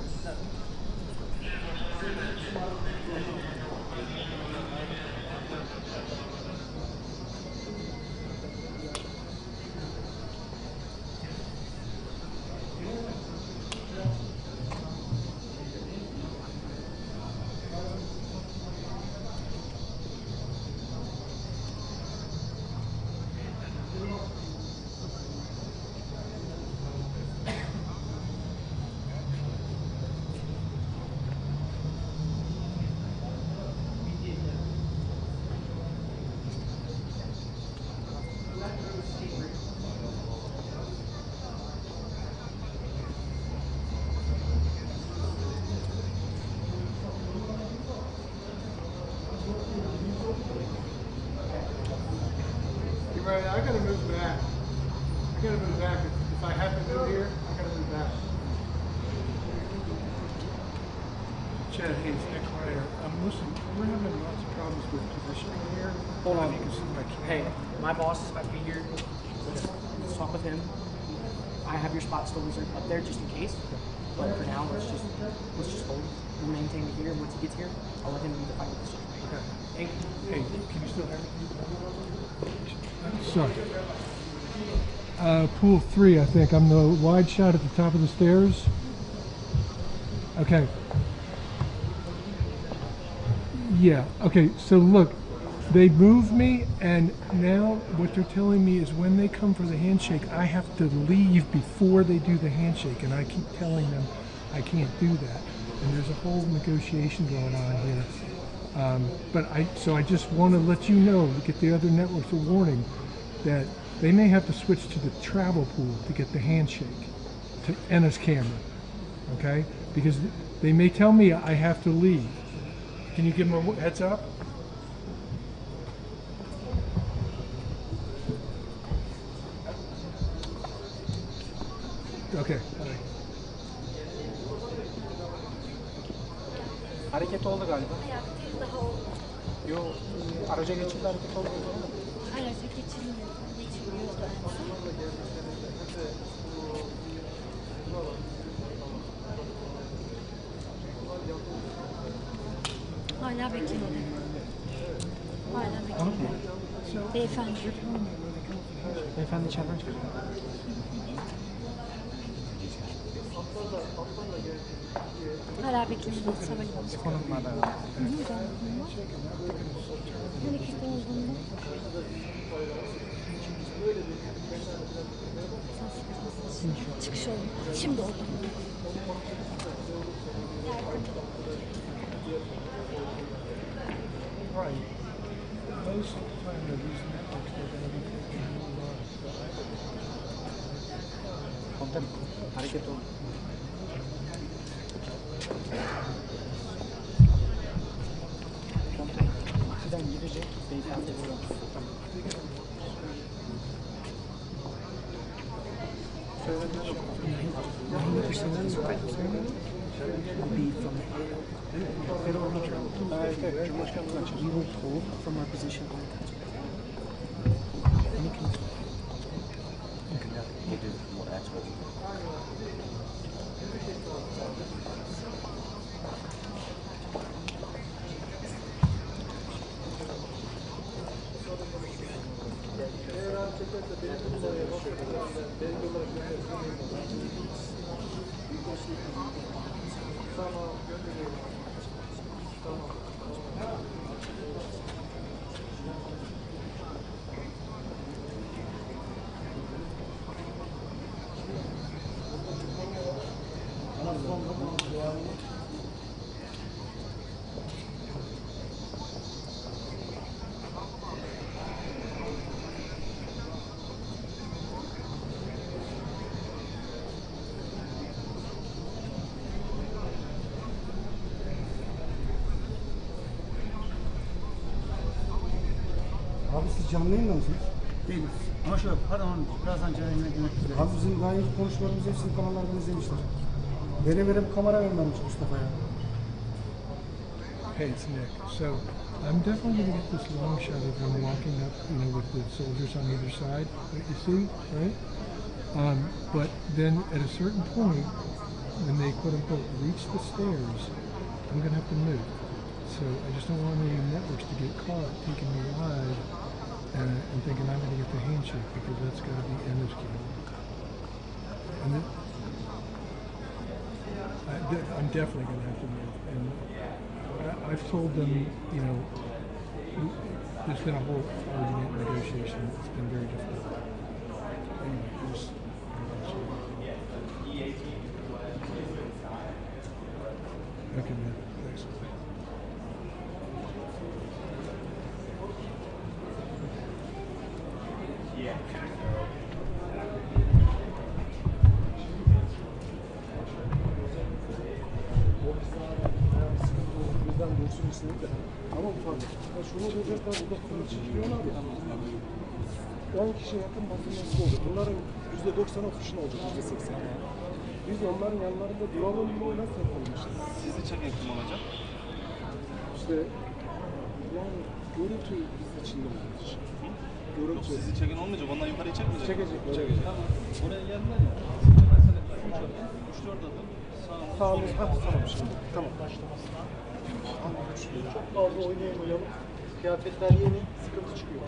Right, I gotta move back. I gotta move back. If I have to move here, I gotta move back. Chad Hayes, Nick Ryder. Listen, we're having lots of problems with positioning here. Hold on. You can see my camera. Hey, my boss is about to be here. Let's talk with him. I have your spot still reserved up there just in case. But for now, let's just hold. We'll maintain it here. Once he gets here, I'll let him do the final decision. Okay. Thank you. Hey, can you still hear me? So, pool 3, I think. I'm the wide shot at the top of the stairs. Okay. Yeah, okay, so look, they moved me, and now what they're telling me is when they come for the handshake, I have to leave before they do the handshake, and I keep telling them I can't do that. And there's a whole negotiation going on here. So I just want to let you know, to get the other networks a warning, that they may have to switch to the travel pool to get the handshake to Enna's camera, okay? Because they may tell me I have to leave. Can you give them a heads up? Okay. Hareket oldu galiba. Yo, araca geçildi, hareket oldu. Araca geçilmiyordu Hala beklemedi. Hala beklemedi. Beyefendi. Beyefendi içeriden çıkacak. Hala beklemedi. Konumlarda. Hareketli olduğunda. Çıkış oldu. Şimdi oldu. Right. Most of the time they're using networks, they're going to be taking a lot. Komutanım, hareket oldu. Komutanım, sizden girecek. Beyefendi burada. Tamam. We were told from our position on the council. Abi siz canlı yayında mısınız? Değiliz. Ama şöyle, pardon, birazdan canlı yayına girmek üzere. Abi bizim daha önce konuşmalarımızı hepsini kanallardan izlemişler. Vere bir kamera vermemiş Mustafa'ya. Hey, it's Nick. So I'm definitely going to get this long shot of them walking up, with the soldiers on either side. You see, right? But then at a certain point, when they quote unquote reach the stairs, I'm going to have to move. So I just don't want any networks to get caught taking me live and thinking I'm going to get the handshake, because that's got to be Enna's camera. And I'm definitely going to have to move. And I've told them, there's been a whole argument, negotiation. It's been very difficult. Anyway, okay, man. Thanks. Tamam ufak. Şunu diyecekler, burada konu çıkıyorlar ya. 10 kişiye yakın basılması oldu. Bunların %90'ı ofişin olacak, %80. Biz onların yanlarında duralım mı, nasıl yapalım işte? Sizi çeken kim olacak? İşte yani görüntü biz içinde olacak. Görüntü. Sizi çeken olmayacak, ondan yukarıya çekmeyecek. Çekecek. Tamam. Oraya geldiler ya. Mesela 3-4 adım sağında. Sağımız. Tamam şimdi. Tamam. Çok fazla oynayamayalım. Kıyafetler yeni, sıkıntı çıkıyor.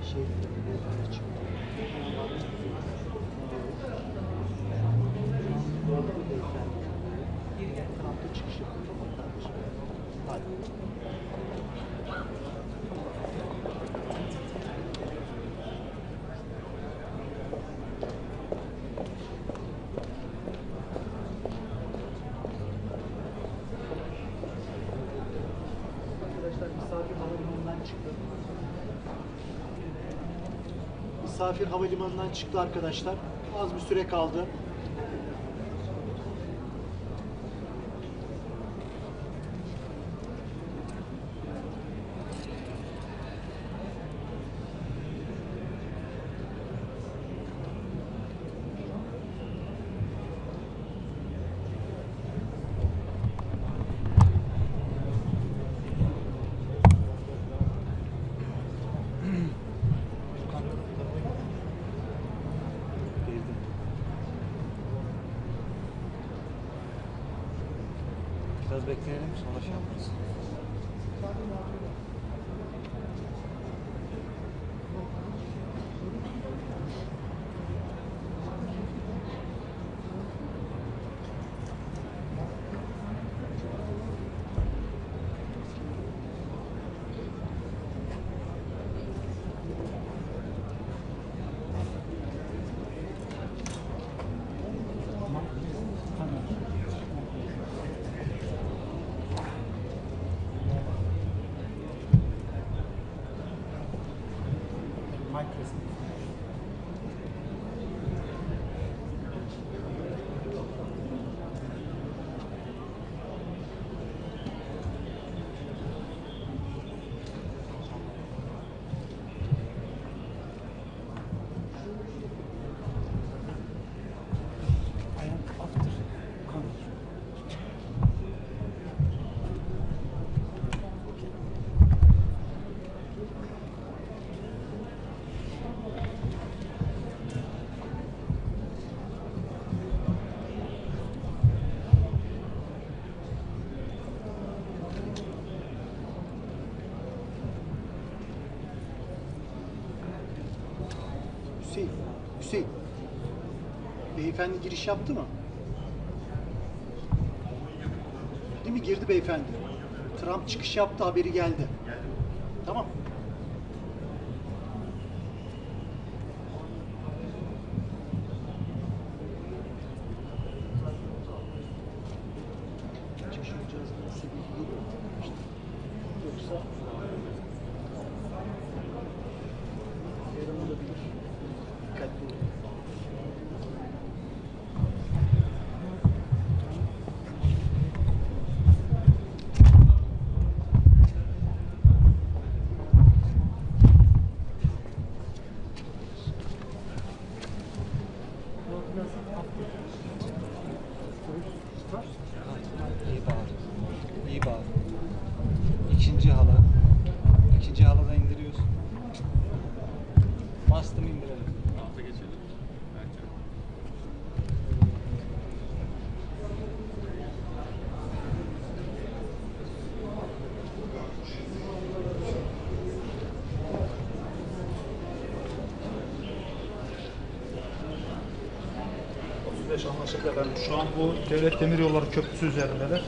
şey çıktı. Orada bir beyefendi. Tarafta çıkış yapıyor. Tamam kardeşim. Hadi. Misafir havalimanından çıktı arkadaşlar. Az bir süre kaldı. Biraz bekleyelim sonra şey yaparız. Hüseyin, beyefendi giriş yaptı mı? Değil mi? Girdi beyefendi. Trump çıkış yaptı, haberi geldi. Tamam. Çıkış yapacağız. Yoksa yarın dikkatli olun. İyi bağlı. İyi bağlı. İkinci hala. İkinci halada indiriyorsun. Bastım indirelim. Alta geçelim. Bence. Anlaşıldı efendim. Şu an bu Devlet Demiryolları Köprüsü üzerindeler.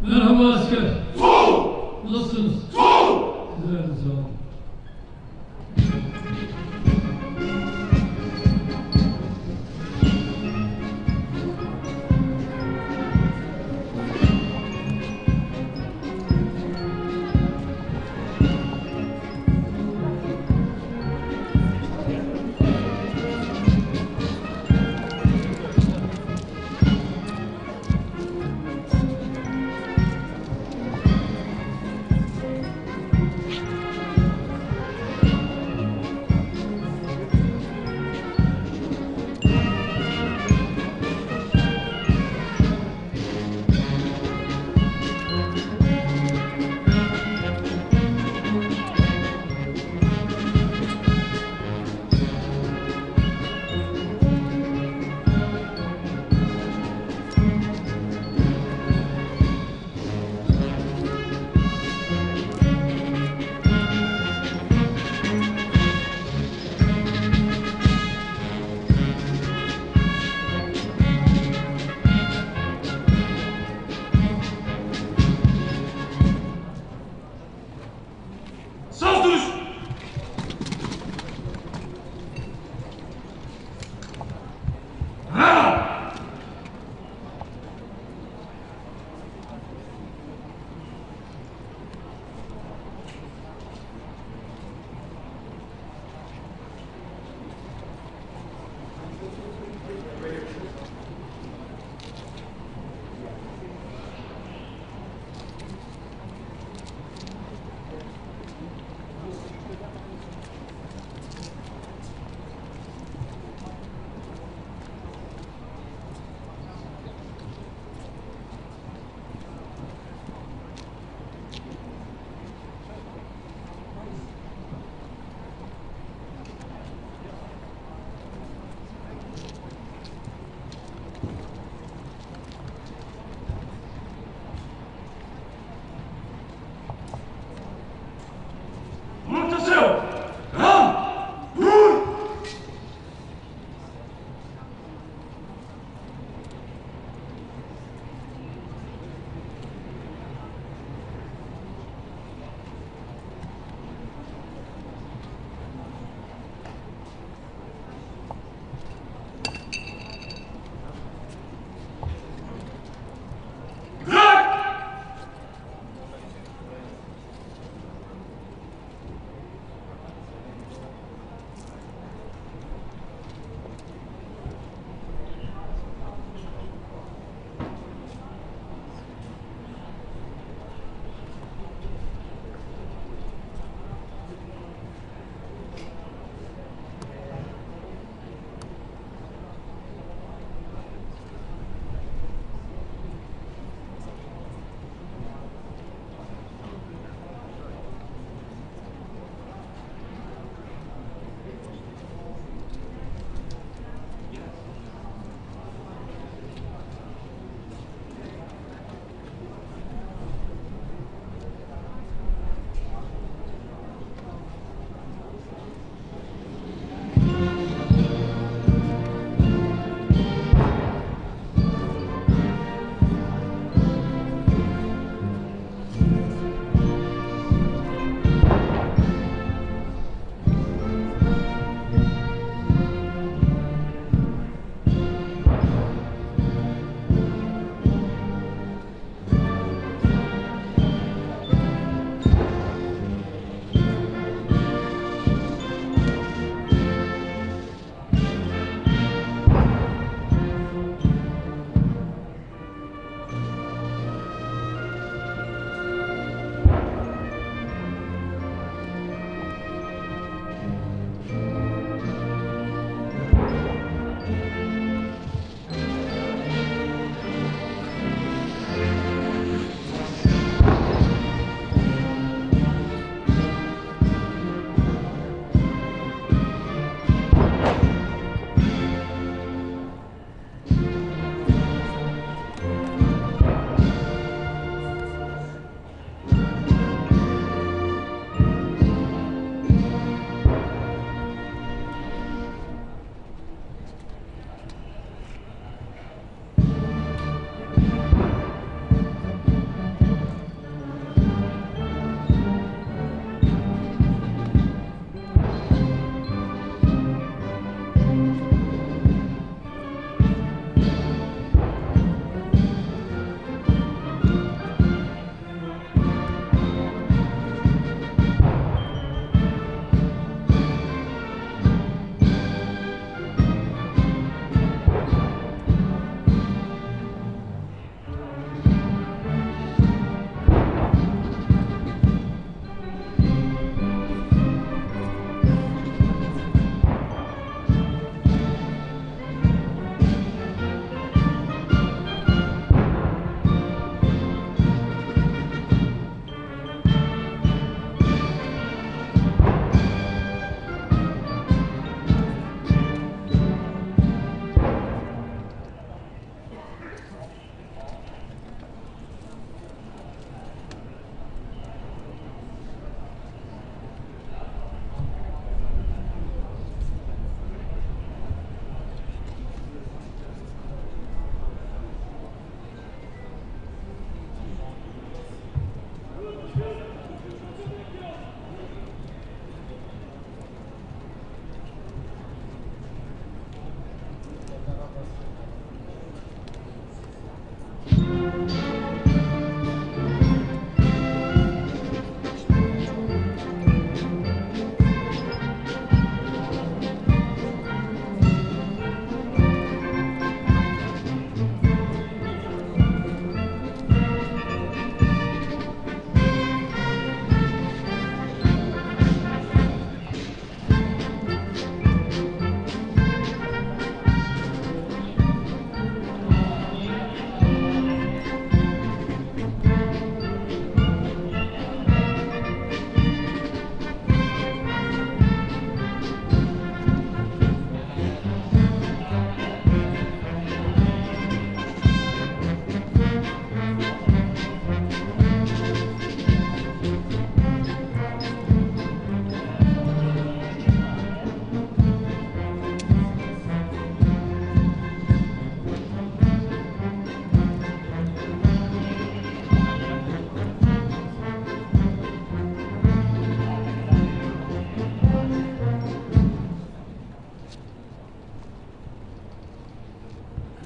Merhaba asker. Nasılsınız? Sizler de sağ olun.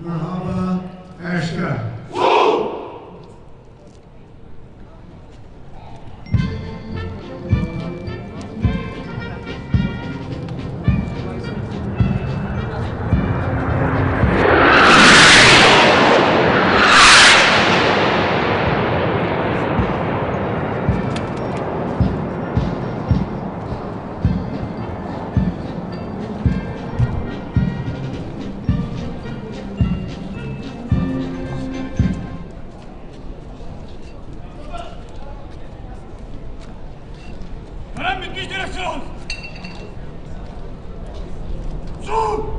Merhaba, aşka. Tören bitmiş direksiyon. Su!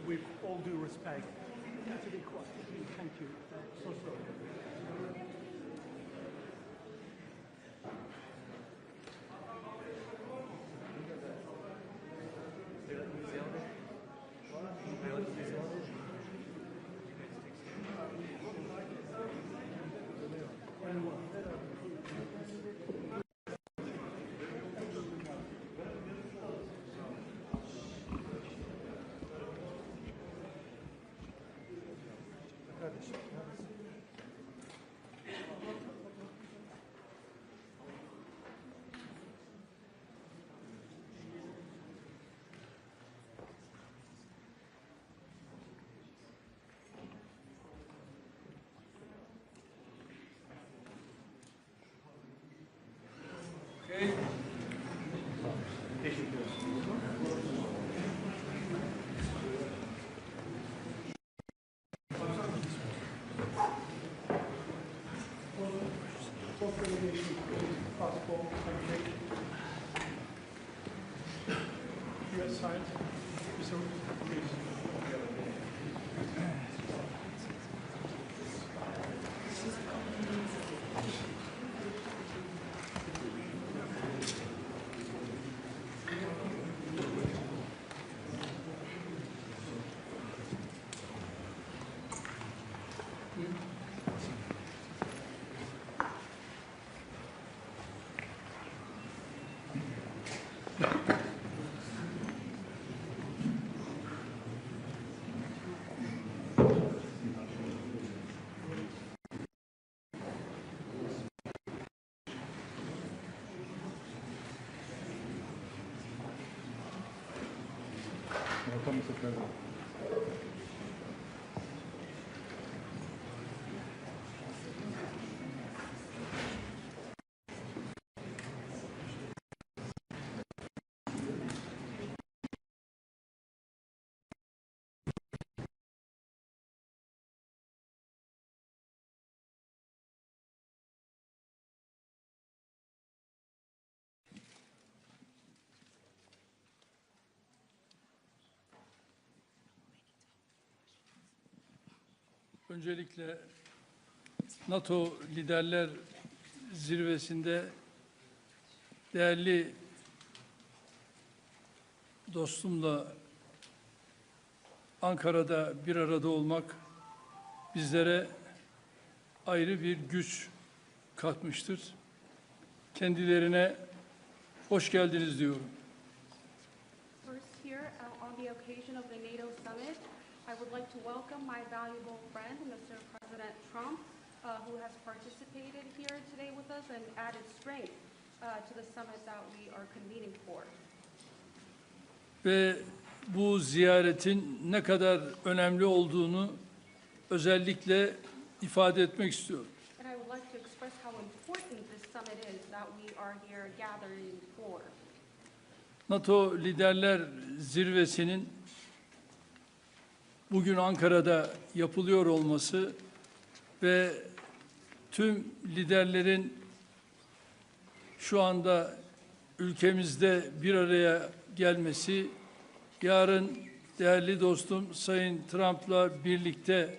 With all due respect, you need to be quiet. Thank you. So sorry. Your side, Mr. Please. Öncelikle NATO Liderler Zirvesi'nde değerli dostumla Ankara'da bir arada olmak bizlere ayrı bir güç katmıştır. Kendilerine hoş geldiniz diyorum. First here, on the occasion of the NATO summit, I would like to welcome my valuable friend, Mr. President Trump, who has participated here today with us and added strength to the summit that we are convening for. Ve bu ziyaretin ne kadar önemli olduğunu özellikle ifade etmek istiyorum. And I would like to express how important this summit is that we are here gathering for. NATO Liderler Zirvesi'nin bugün Ankara'da yapılıyor olması ve tüm liderlerin şu anda ülkemizde bir araya gelmesi, yarın değerli dostum Sayın Trump'la birlikte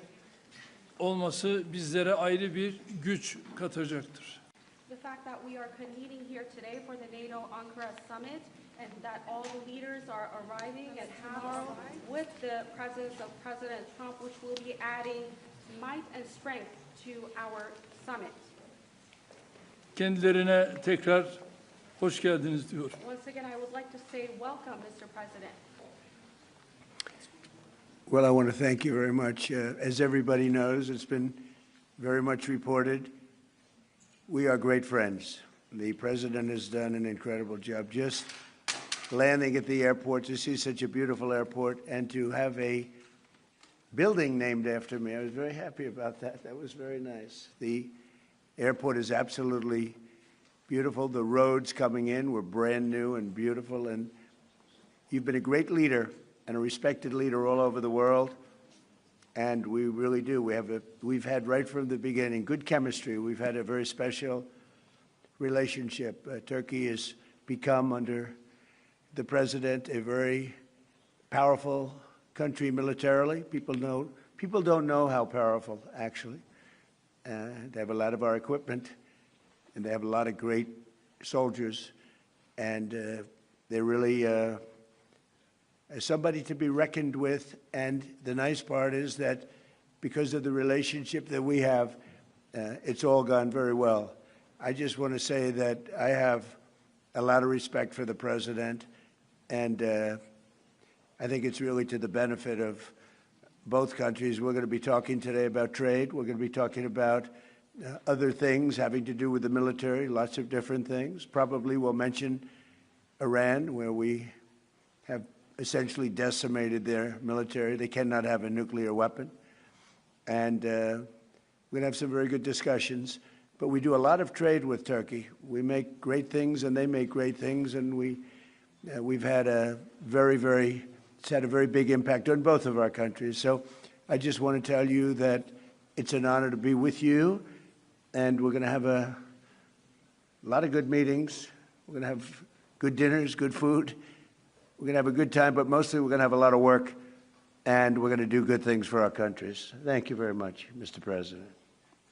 olması bizlere ayrı bir güç katacaktır. The fact that we are convening here today for the NATO Ankara summit and that all the leaders are arriving and tomorrow with the presence of President Trump, which will be adding might and strength to our summit. Kendilerine tekrar hoş geldiniz diyorum. Once again, I would like to say welcome, Mr. President. Well, I want to thank you very much. As everybody knows, it's been very much reported. We are great friends. The president has done an incredible job just landing at the airport, to see such a beautiful airport and to have a building named after me. I was very happy about that. That was very nice. The airport is absolutely beautiful. The roads coming in were brand new and beautiful. And you've been a great leader and a respected leader all over the world. And we really do. We've had right from the beginning good chemistry. We've had a very special relationship. Turkey has become, under the president, a very powerful country militarily. People don't know how powerful, actually. They have a lot of our equipment, and they have a lot of great soldiers, and they're really somebody to be reckoned with. And the nice part is that because of the relationship that we have, it's all gone very well. I just want to say that I have a lot of respect for the president, and I think it's really to the benefit of both countries. We're going to be talking today about trade. We're going to be talking about other things having to do with the military, lots of different things. Probably we'll mention Iran, where we have essentially decimated their military. They cannot have a nuclear weapon. And we're going to have some very good discussions. But we do a lot of trade with Turkey. We make great things, and they make great things. And we've had it's had a very big impact on both of our countries. So I just want to tell you that it's an honor to be with you. And we're going to have a lot of good meetings. We're going to have good dinners, good food. We're going to have a good time, but mostly we're going to have a lot of work, and we're going to do good things for our countries. Thank you very much, Mr. President.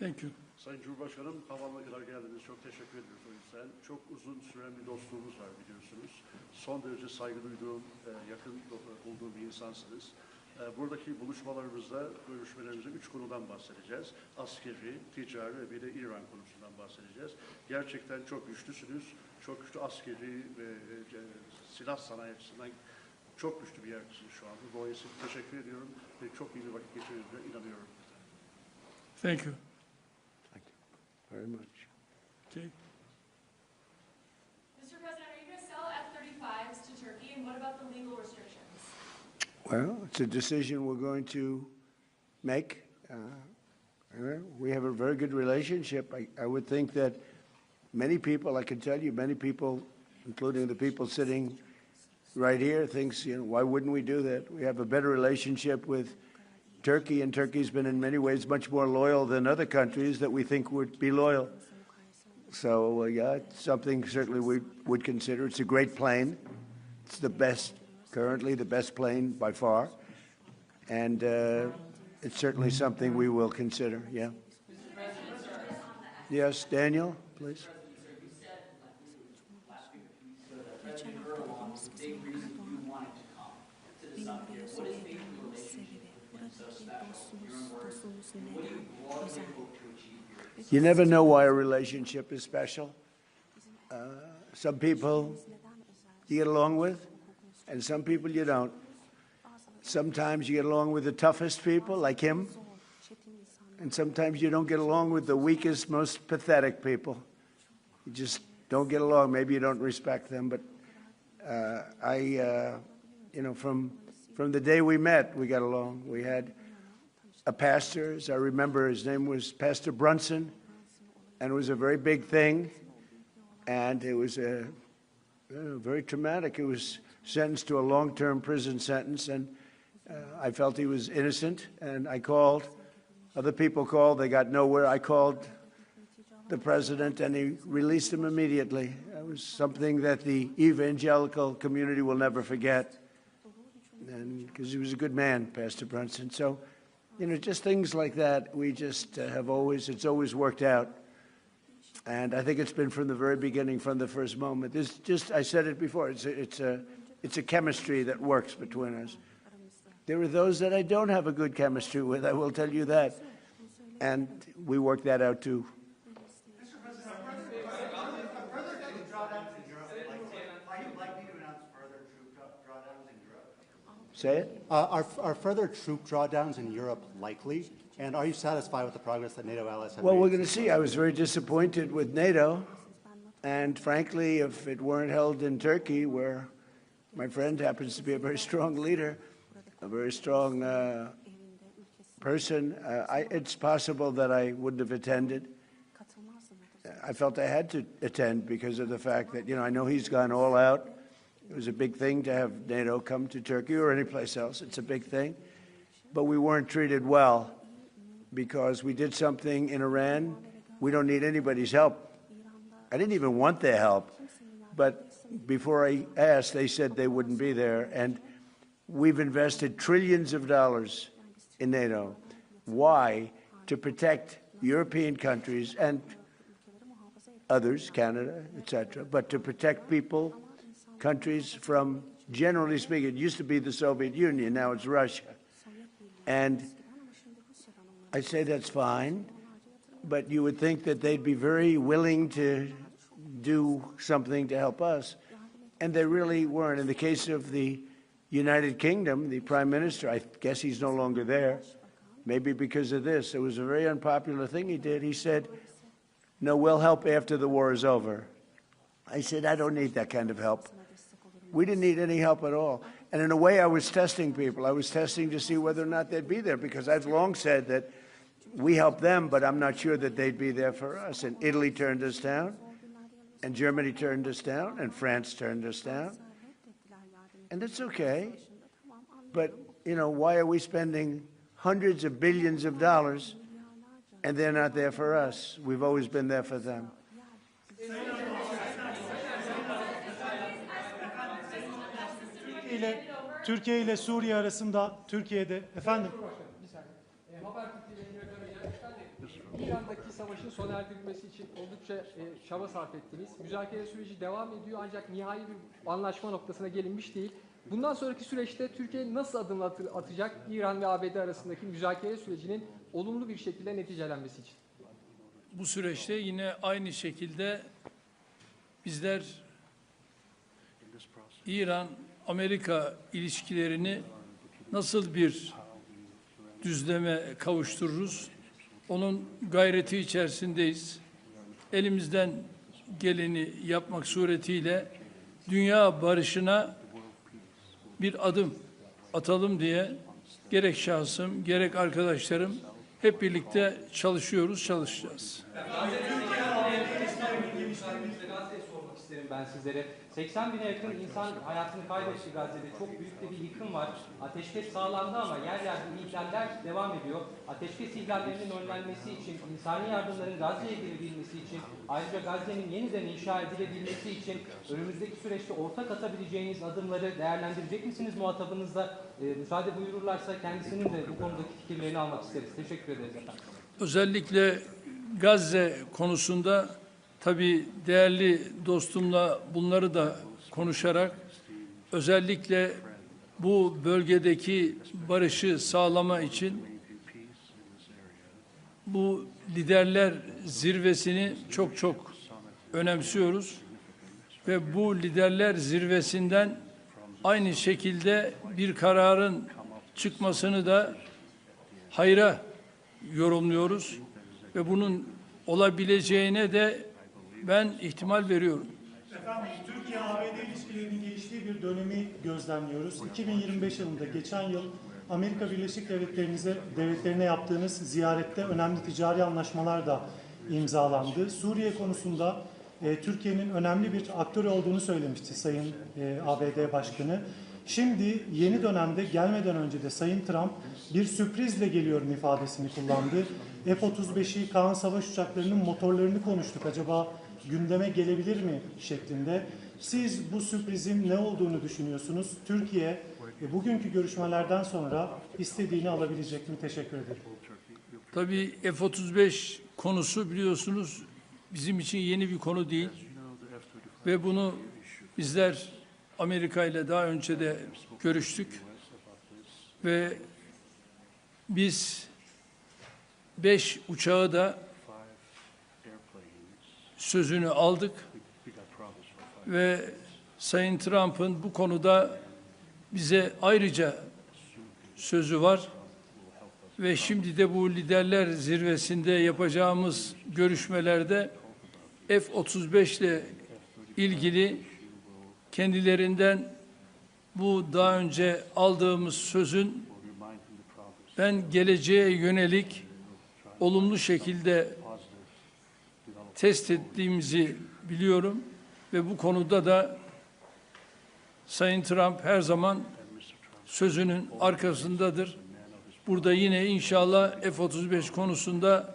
Thank you. Sayın Cumhurbaşkanım, havaalanına geldiniz. Çok teşekkür ediyoruz o yüzden. Çok uzun süren bir dostluğumuz var biliyorsunuz. Son derece saygı duyduğum, yakın bulduğum bir insansınız. Buradaki buluşmalarımızda, görüşmelerimizde 3 konudan bahsedeceğiz. Askeri, ticari ve bir de İran konusundan bahsedeceğiz. Gerçekten çok güçlüsünüz. Çok güçlü askeri ve silah sanayi açısından çok güçlü bir yerdesiniz şu anda. Dolayısıyla teşekkür ediyorum ve çok iyi bir vakit geçirdiğinize inanıyorum. Thank you. Very much. Okay. Mr. President, are you going to sell F-35s to Turkey, and what about the legal restrictions? Well, it's a decision we're going to make. We have a very good relationship. I would think that many people, I can tell you, many people, including the people sitting right here, thinks, why wouldn't we do that? We have a better relationship with Turkey, and Turkey's been in many ways much more loyal than other countries that we think would be loyal. So, yeah, it's something certainly we would consider. It's a great plane. It's the best, currently the best plane by far. And it's certainly something we will consider, yeah. Yes, Daniel, please. You never know why a relationship is special. Some people you get along with, and some people you don't. Sometimes you get along with the toughest people, like him, and sometimes you don't get along with the weakest, most pathetic people. You just don't get along. Maybe you don't respect them, but from the day we met, we got along. We had a pastor, as I remember, his name was Pastor Brunson, and it was a very big thing, and it was very traumatic. He was sentenced to a long-term prison sentence, and I felt he was innocent, and I called. Other people called. They got nowhere. I called the president, and he released him immediately. It was something that the evangelical community will never forget, and because he was a good man, Pastor Brunson. So, just things like that, we just it's always worked out. And I think it's been from the very beginning, from the first moment. I said it before, it's a chemistry that works between us. There are those that I don't have a good chemistry with, I will tell you that. And we work that out too. Say it? Are further troop drawdowns in Europe likely? And are you satisfied with the progress that NATO allies have made? Well, we're going to see. I was very disappointed with NATO. And frankly, if it weren't held in Turkey, where my friend happens to be a very strong leader, a very strong person, it's possible that I wouldn't have attended. I felt I had to attend because of the fact that, I know he's gone all out. It was a big thing to have NATO come to Turkey or any place else. It's a big thing. But we weren't treated well because we did something in Iran. We don't need anybody's help. I didn't even want their help. But before I asked, they said they wouldn't be there. And we've invested trillions of dollars in NATO. Why? To protect European countries and others, Canada, etc., but to protect people, countries from, generally speaking, it used to be the Soviet Union, now it's Russia. And I say that's fine, but you would think that they'd be very willing to do something to help us, and they really weren't. In the case of the United Kingdom, the Prime Minister, I guess he's no longer there, maybe because of this. It was a very unpopular thing he did. He said, no, we'll help after the war is over. I said, I don't need that kind of help. We didn't need any help at all. And in a way, I was testing people. I was testing to see whether or not they'd be there, because I've long said that we helped them, but I'm not sure that they'd be there for us. And Italy turned us down, and Germany turned us down, and France turned us down. And it's okay. But, why are we spending hundreds of billions of dollars and they're not there for us? We've always been there for them. Türkiye ile Suriye arasında Türkiye'de efendim İran'daki savaşın sona erdirilmesi için oldukça çaba sarf ettiniz. Müzakere süreci devam ediyor ancak nihai bir anlaşma noktasına gelinmiş değil. Bundan sonraki süreçte Türkiye nasıl adımlar atacak İran ve ABD arasındaki müzakere sürecinin olumlu bir şekilde neticelenmesi için? Bu süreçte yine aynı şekilde bizler İran-Amerika ilişkilerini nasıl bir düzleme kavuştururuz? Onun gayreti içerisindeyiz. Elimizden geleni yapmak suretiyle dünya barışına bir adım atalım diye gerek şahsım, gerek arkadaşlarım hep birlikte çalışacağız. Ben sizlere 80 bine yakın insan hayatını kaybetti Gazze'de. Çok büyük de bir yıkım var. Ateşkes sağlandı ama yer yerde ihlaller devam ediyor. Ateşkes ihlallerinin önlenmesi için, insani yardımların Gazze'ye girebilmesi için, ayrıca Gazze'nin yeniden inşa edilebilmesi için önümüzdeki süreçte ortak atabileceğiniz adımları değerlendirecek misiniz muhatabınızla? Müsaade buyururlarsa kendisinin de bu konudaki fikirlerini almak isteriz. Teşekkür ederiz efendim. Özellikle Gazze konusunda tabii değerli dostumla bunları da konuşarak özellikle bu bölgedeki barışı sağlama için bu liderler zirvesini çok önemsiyoruz ve bu liderler zirvesinden aynı şekilde bir kararın çıkmasını da hayra yorumluyoruz ve bunun olabileceğine de ben ihtimal veriyorum. efendim Türkiye-ABD ilişkilerinin geliştiği bir dönemi gözlemliyoruz. 2025 yılında geçen yıl Amerika Birleşik Devletleri'ne yaptığınız ziyarette önemli ticari anlaşmalar da imzalandı. Suriye konusunda Türkiye'nin önemli bir aktör olduğunu söylemişti Sayın ABD Başkanı. Şimdi yeni dönemde gelmeden önce de Sayın Trump bir sürprizle geliyorum ifadesini kullandı. F-35'i, Kaan savaş uçaklarının motorlarını konuştuk. Acaba gündeme gelebilir mi şeklinde. Siz bu sürprizin ne olduğunu düşünüyorsunuz? Türkiye bugünkü görüşmelerden sonra istediğini alabilecek mi? Teşekkür ederim. Tabii F-35 konusu biliyorsunuz bizim için yeni bir konu değil ve bunu bizler Amerika ile daha önce de görüştük ve biz 5 uçağı da sözünü aldık ve Sayın Trump'ın bu konuda bize ayrıca sözü var ve şimdi de bu liderler zirvesinde yapacağımız görüşmelerde F-35 ile ilgili kendilerinden bu daha önce aldığımız sözün ben geleceğe yönelik olumlu şekilde test ettiğimizi biliyorum ve bu konuda da Sayın Trump her zaman sözünün arkasındadır. Burada yine inşallah F-35 konusunda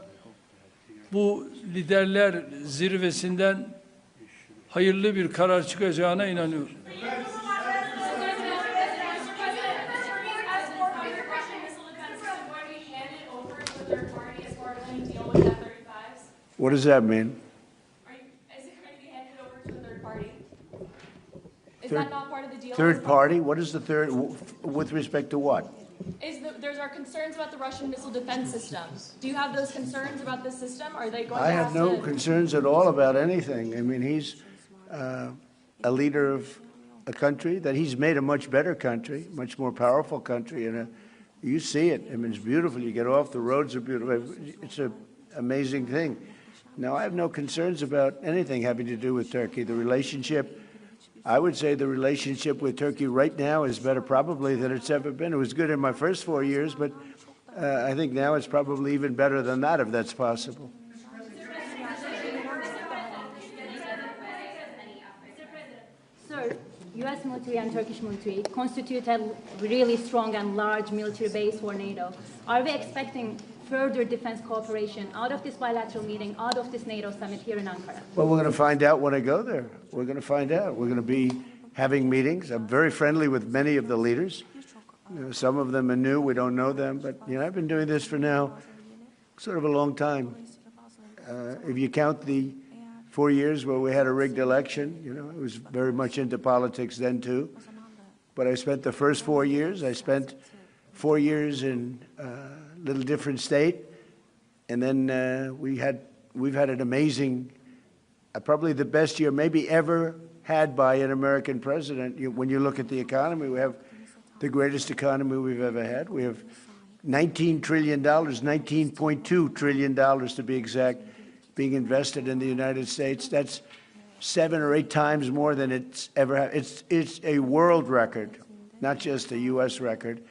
bu liderler zirvesinden hayırlı bir karar çıkacağına inanıyorum. What does that mean? Is it going to be handed over to a third party? Is that not part of the deal? Third party? What is the third, with respect to what? There's our concerns about the Russian missile defense system. Do you have those concerns about this system? Are they going I to have no to... concerns at all about anything. I mean, he's a leader of a country that he's made a much better country, much more powerful country, and you see it. I mean, it's beautiful. You get off, the roads are beautiful. It's an amazing thing. Now, I have no concerns about anything having to do with Turkey. The relationship, I would say the relationship with Turkey right now is better probably than it's ever been. It was good in my first 4 years, but I think now it's probably even better than that, if that's possible. Sir, U.S. military and Turkish military constitute a really strong and large military base for NATO. Are we expecting further defense cooperation out of this bilateral meeting, out of this NATO summit here in Ankara? Well, we're going to find out when I go there. We're going to find out. We're going to be having meetings. I'm very friendly with many of the leaders. You know, some of them are new. We don't know them. But, you know, I've been doing this for now sort of a long time. If you count the 4 years where we had a rigged election, you know, I was very much into politics then, too. But I spent the first 4 years. I spent 4 years in a little different state. And then we've had an amazing, probably the best year maybe ever had by an American president. When you look at the economy, we have the greatest economy we've ever had. We have $19 trillion, $19.2 trillion to be exact, being invested in the United States. That's 7 or 8 times more than it's ever had. It's a world record, not just a U.S. record.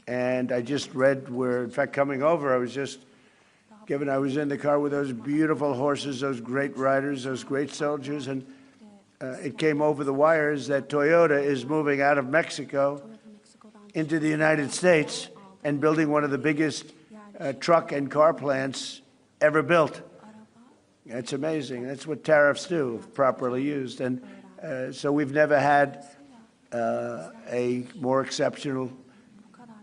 And I just read where, in fact, coming over, I was in the car with those beautiful horses, those great riders, those great soldiers, and it came over the wires that Toyota is moving out of Mexico into the United States and building one of the biggest truck and car plants ever built. It's amazing. That's what tariffs do, if properly used. And so we've never had a more exceptional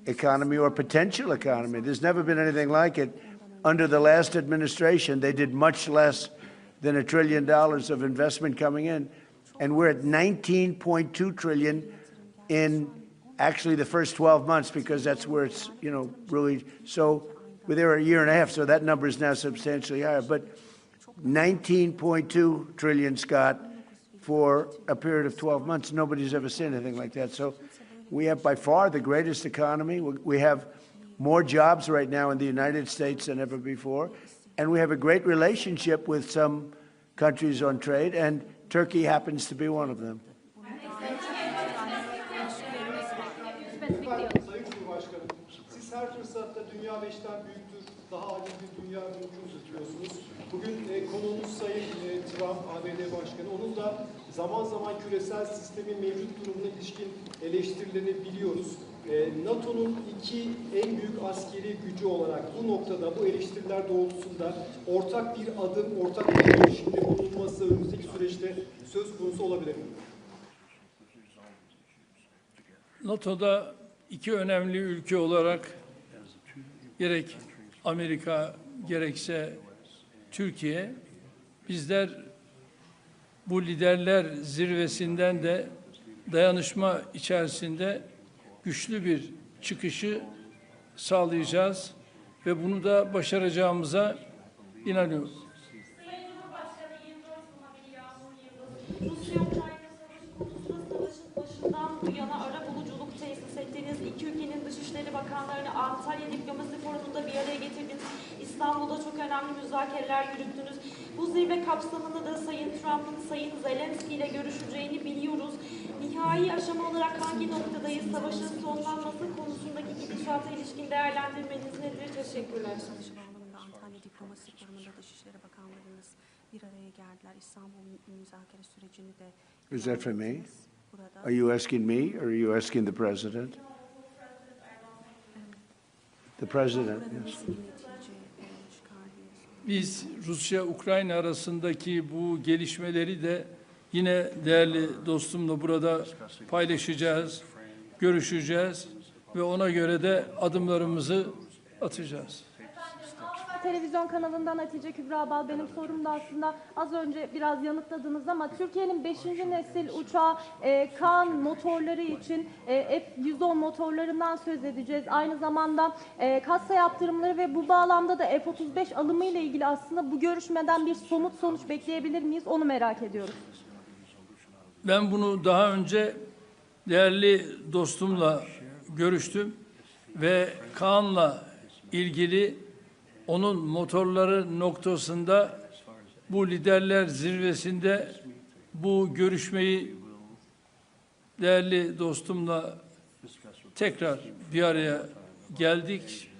economy or potential economy. There's never been anything like it. Under the last administration, they did much less than $1 trillion of investment coming in. And we're at $19.2 trillion in actually the first 12 months, because that's where it's, you know, really, so we're there a year and a half, so that number is now substantially higher. But 19.2 trillion, Scott, for a period of 12 months. Nobody's ever seen anything like that. So we have by far the greatest economy. We have more jobs right now in the United States than ever before. And we have a great relationship with some countries on trade, and Turkey happens to be one of them. Sayın Cumhurbaşkanım, siz her fırsatta dünya 5'ten büyüktür, daha adil bir dünya mümkün tutuyorsunuz. Bugün konuğumuz Sayın Trump, ABD Başkanı, onun da zaman zaman küresel sistemin mevcut durumuna ilişkin eleştirilerini biliyoruz. NATO'nun 2 en büyük askeri gücü olarak bu noktada, bu eleştiriler doğrultusunda ortak bir adım, ortak bir girişimde bulunması önümüzdeki süreçte söz konusu olabilir mi? NATO'da 2 önemli ülke olarak gerek Amerika gerekse Türkiye, bizler bu liderler zirvesinden de dayanışma içerisinde güçlü bir çıkışı sağlayacağız ve bunu da başaracağımıza inanıyorum. Bu yana arabuluculuk tesis ettiğiniz, 2 ülkenin Dışişleri Bakanlarını Antalya Diplomasi Forumu'nda bir araya getirdiniz. İstanbul'da çok önemli müzakereler yürüttünüz. Bu zirve kapsamında da Sayın Trump'ın Sayın Zelenski ile görüşeceğini biliyoruz. nihai aşama olarak hangi noktadayız? Savaşın sonlanması konusundaki gidişata ilişkin değerlendirmeniz nedir? Teşekkürler. Antalya Diplomasi Forumu'nda Dışişleri Bakanlarımız bir araya geldiler. İstanbul müzakere sürecini de Is that for me? Are you asking me or are you asking the president? The president, yes. Biz Rusya-Ukrayna arasındaki bu gelişmeleri de yine değerli dostumla burada paylaşacağız, görüşeceğiz ve ona göre de adımlarımızı atacağız. Televizyon kanalından Hatice Kübra Bal. Benim sorum da aslında az önce biraz yanıtladınız ama Türkiye'nin 5. nesil uçağı Kaan motorları için F-110 motorlarından söz edeceğiz. Aynı zamanda kassa yaptırımları ve bu bağlamda da F-35 alımı ile ilgili aslında bu görüşmeden bir somut sonuç bekleyebilir miyiz? Onu merak ediyoruz. Ben bunu daha önce değerli dostumla görüştüm ve Kaan'la ilgili onun motorları noktasında bu liderler zirvesinde bu görüşmeyi değerli dostumla tekrar bir araya geldik.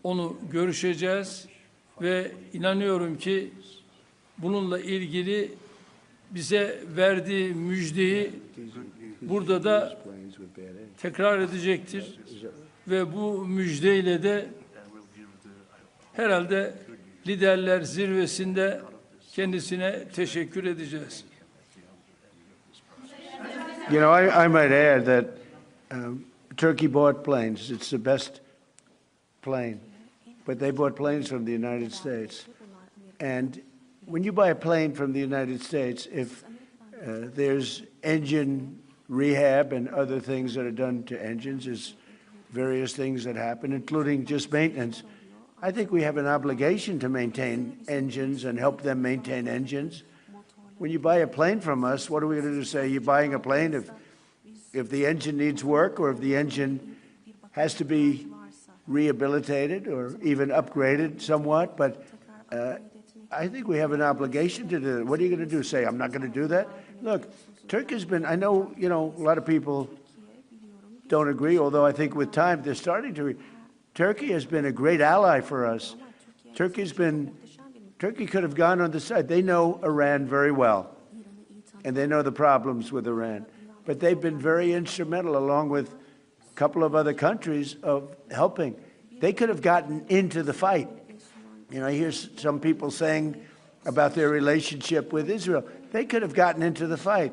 Onu görüşeceğiz ve inanıyorum ki bununla ilgili bize verdiği müjdeyi burada da tekrar edecektir ve bu müjdeyle de herhalde liderler zirvesinde kendisine teşekkür edeceğiz. You know, I might add that Turkey bought planes. It's the best plane. But they bought planes from the United States. And when you buy a plane from the United States, if there's engine rehab and other things that are done to engines, there's various things that happen, including just maintenance. I think we have an obligation to maintain engines and help them maintain engines. When you buy a plane from us, what are we going to do? Say you're buying a plane if the engine needs work or if the engine has to be rehabilitated or even upgraded somewhat. But I think we have an obligation to do that. What are you going to do? Say, I'm not going to do that? Look, Turkey's been, I know, a lot of people don't agree, although I think with time they're starting to. Turkey has been a great ally for us. Turkey could have gone on the side. They know Iran very well, and they know the problems with Iran. But they've been very instrumental, along with a couple of other countries, of helping. They could have gotten into the fight. I hear some people saying about their relationship with Israel. They could have gotten into the fight.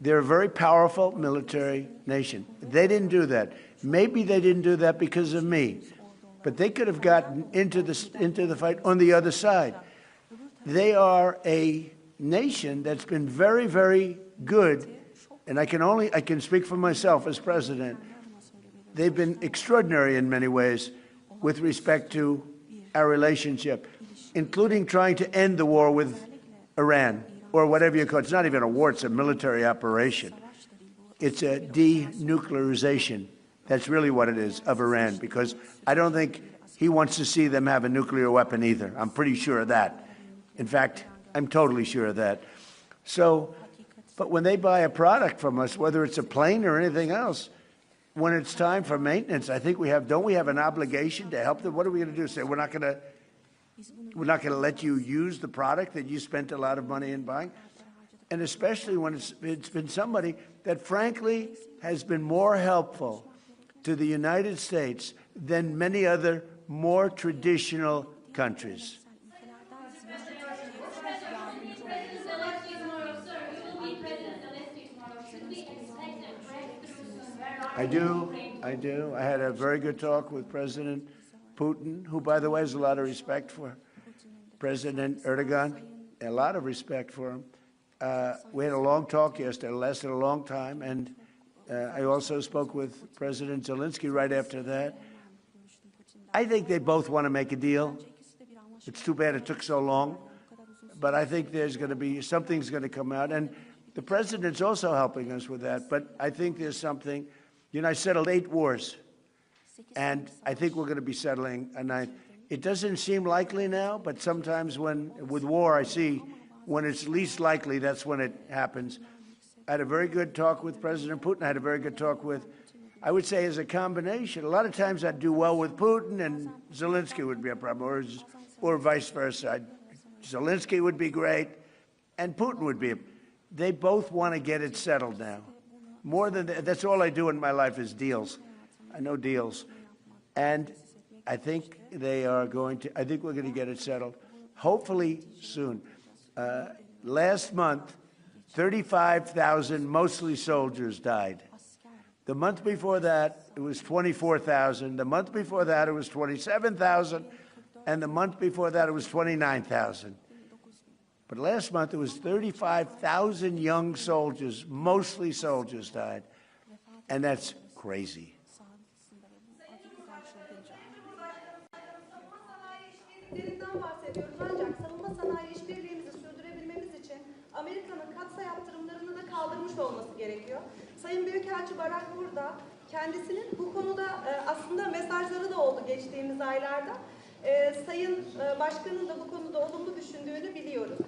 They're a very powerful military nation. They didn't do that. Maybe they didn't do that because of me, but they could have gotten into the fight on the other side. They are a nation that's been very, very good, and I can speak for myself as president. They've been extraordinary in many ways with respect to our relationship, including trying to end the war with Iran, or whatever you call it. It's not even a war, it's a military operation. It's a denuclearization. That's really what it is, of Iran, because I don't think he wants to see them have a nuclear weapon either. I'm pretty sure of that. In fact, I'm totally sure of that. So, but when they buy a product from us, whether it's a plane or anything else, when it's time for maintenance, I think don't we have an obligation to help them? What are we going to do? Say, we're not going to let you use the product that you spent a lot of money in buying? And especially when it's been somebody that frankly has been more helpful to the United States than many other more traditional countries. I do. I had a very good talk with President Putin, who, by the way, has a lot of respect for President Erdogan, a lot of respect for him. We had a long talk yesterday. It lasted a long time, and I also spoke with President Zelensky right after that. I think they both want to make a deal. It's too bad it took so long, but I think there's going to be something's going to come out, and the president's also helping us with that. But I think there's something. I settled 8 wars, and I think we're going to be settling a 9th. It doesn't seem likely now, but sometimes with war, I see when it's least likely, that's when it happens. I had a very good talk with President Putin. I had a very good talk with, I would say, as a combination. A lot of times I'd do well with Putin and Zelensky would be a problem, or vice versa. Zelensky would be great and Putin would be. They both want to get it settled now. More than that, that's all I do in my life is deals. I know deals. And I think they are going to, I think we're going to get it settled, hopefully soon. Last month, 35,000, mostly soldiers, died. The month before that, it was 24,000. The month before that, it was 27,000. And the month before that, it was 29,000. But last month, it was 35,000 young soldiers, mostly soldiers, died. And that's crazy. Bahsediyoruz ancak savunma sanayi işbirliğimizi sürdürebilmemiz için Amerika'nın katsa yaptırımlarını da kaldırmış olması gerekiyor. Sayın Büyükelçi Barak burada. Kendisinin bu konuda aslında mesajları da oldu geçtiğimiz aylarda. Sayın Başkan'ın da bu konuda olumlu düşündüğünü biliyoruz.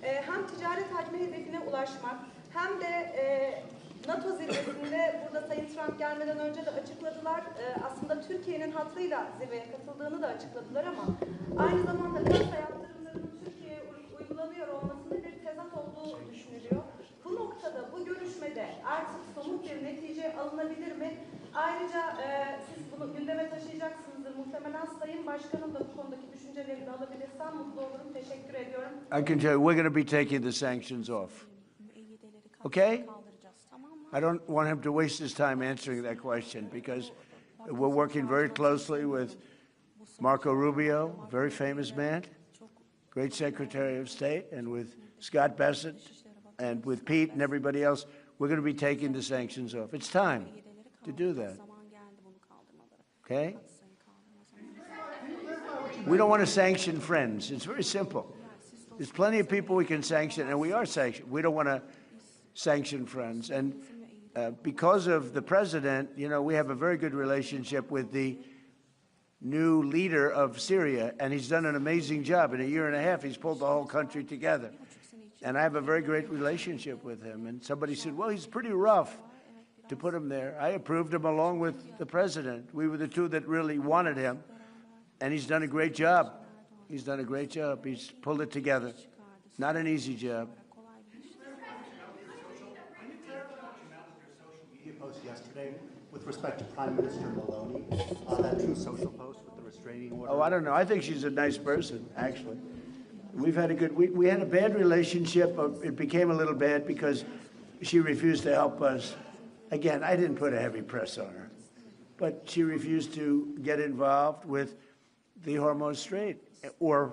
Hem ticaret hacmi hedefine ulaşmak hem de NATO zirvesinde burada Sayın Trump gelmeden önce de açıkladılar. Aslında Türkiye'nin hattıyla zirveye katıldığını da açıkladılar ama aynı zamanda katsa yaptırımlarının Türkiye'ye uygulanıyor olmasının bir tezat olduğu düşünülüyor. Bu noktada, bu görüşmede artık somut bir netice alınabilir mi? Ayrıca siz bunu gündeme taşıyacaksınızdır. Muhtemelen Sayın Başkanım da bu konudaki düşünceleri de alabilirsem mutlu olurum. Teşekkür ediyorum. I can tell you, we're going to be taking the sanctions off. Okay? I don't want him to waste his time answering that question because we're working very closely with Marco Rubio, a very famous man, great Secretary of State, and with Scott Bessent, and with Pete and everybody else. We're going to be taking the sanctions off. It's time to do that. Okay? We don't want to sanction friends. It's very simple. There's plenty of people we can sanction, and we are sanctioned. We don't want to sanction friends. And because of the president, you know, we have a very good relationship with the new leader of Syria, and he's done an amazing job. In a year and a half, he's pulled the whole country together. And I have a very great relationship with him. And somebody said, well, he's pretty rough to put him there. I approved him along with the president. We were the two that really wanted him. And he's done a great job. He's done a great job. He's pulled it together. Not an easy job. Post yesterday with respect to Prime Minister Maloney, that True Social post with the restraining order. Oh, I don't know. I think she's a nice person, actually. We've had a good, we had a bad relationship. It became a little bad because she refused to help us. Again, I didn't put a heavy press on her, but she refused to get involved with the Hormuz Strait, or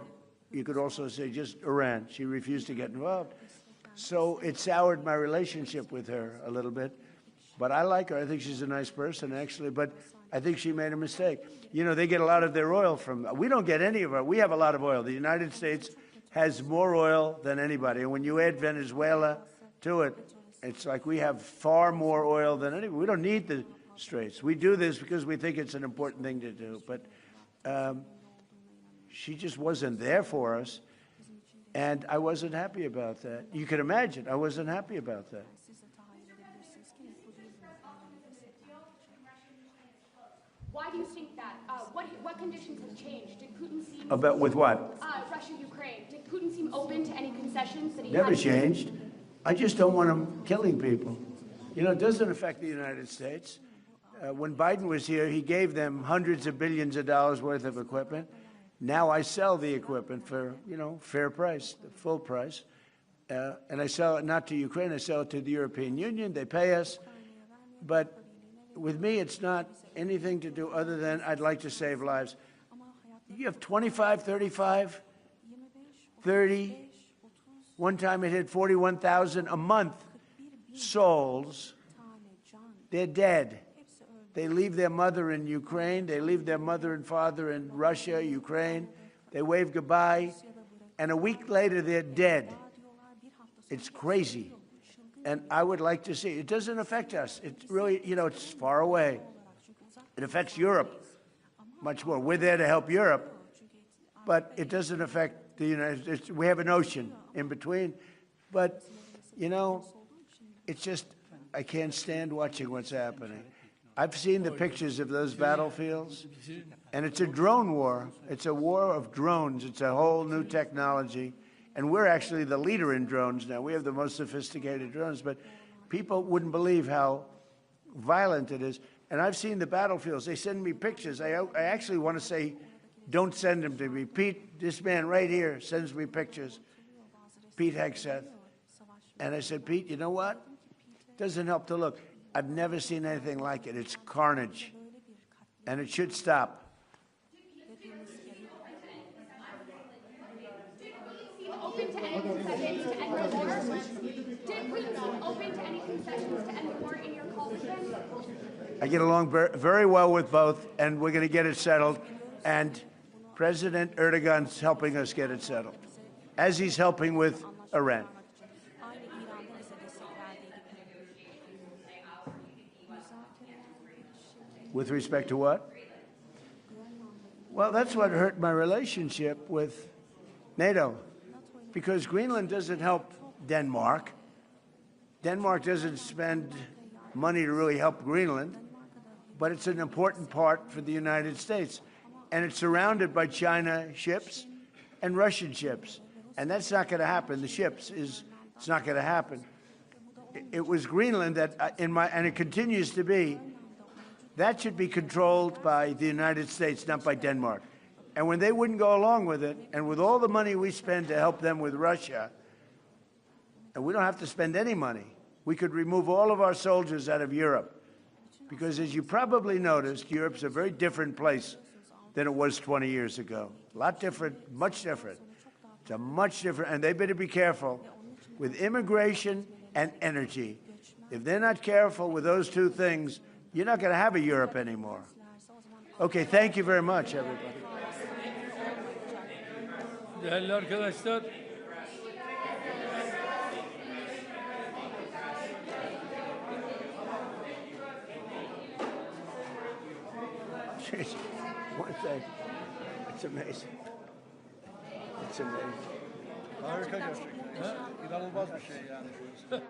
you could also say just Iran. She refused to get involved. So it soured my relationship with her a little bit. But I like her. I think she's a nice person, actually. But I think she made a mistake. You know, they get a lot of their oil from, we don't get any of our, we have a lot of oil. The United States has more oil than anybody. And when you add Venezuela to it, it's like we have far more oil than anybody. We don't need the straits. We do this because we think it's an important thing to do. But she just wasn't there for us. And I wasn't happy about that. You can imagine, I wasn't happy about that. Why do you think that? What conditions have changed? Did Putin seem... About with what? Russia-Ukraine. Did Putin seem open to any concessions that he Never had? changed. I just don't want him killing people. You know, it doesn't affect the United States. When Biden was here, he gave them hundreds of billions of dollars worth of equipment. Now I sell the equipment for, you know, fair price, the full price. And I sell it not to Ukraine, I sell it to the European Union. They pay us. But with me, it's not anything to do other than I'd like to save lives. You have 25, 35, 30. One time it hit 41,000 a month souls. They're dead. They leave their mother in Ukraine. They leave their mother and father in Russia, Ukraine. They wave goodbye. And a week later, they're dead. It's crazy. And I would like to see, it doesn't affect us. It really, you know, it's far away. It affects Europe much more. We're there to help Europe, but it doesn't affect the United States. We have an ocean in between. But, you know, it's just, I can't stand watching what's happening. I've seen the pictures of those battlefields, and it's a drone war. It's a war of drones. It's a whole new technology. And we're actually the leader in drones now. We have the most sophisticated drones, but people wouldn't believe how violent it is. And I've seen the battlefields. They send me pictures. I actually want to say, don't send them to me. Pete, this man right here sends me pictures. Pete Hegseth. And I said, Pete, you know what? Doesn't help to look. I've never seen anything like it. It's carnage. And it should stop. Open to any concessions to end the war? Did we seem open to any concessions to end the war in your coalition? I get along very well with both, and we're going to get it settled. And President Erdogan's helping us get it settled, as he's helping with Iran. With respect to what? Well, that's what hurt my relationship with NATO, because Greenland doesn't help Denmark. Denmark doesn't spend money to really help Greenland, but it's an important part for the United States. And it's surrounded by China ships and Russian ships. And that's not going to happen. The ships it's not going to happen. It was Greenland that, and it continues to be, that should be controlled by the United States, not by Denmark. And when they wouldn't go along with it, and with all the money we spend to help them with Russia, and we don't have to spend any money, we could remove all of our soldiers out of Europe. Because as you probably noticed, Europe's a very different place than it was 20 years ago. A lot different, much different. It's a much different, and they better be careful with immigration and energy. If they're not careful with those two things, you're not going to have a Europe anymore. Okay, thank you very much, everybody. Değerli arkadaşlar, One thing, it's amazing. It's amazing. Harika gerçekten. İnanılmaz bir şey yani.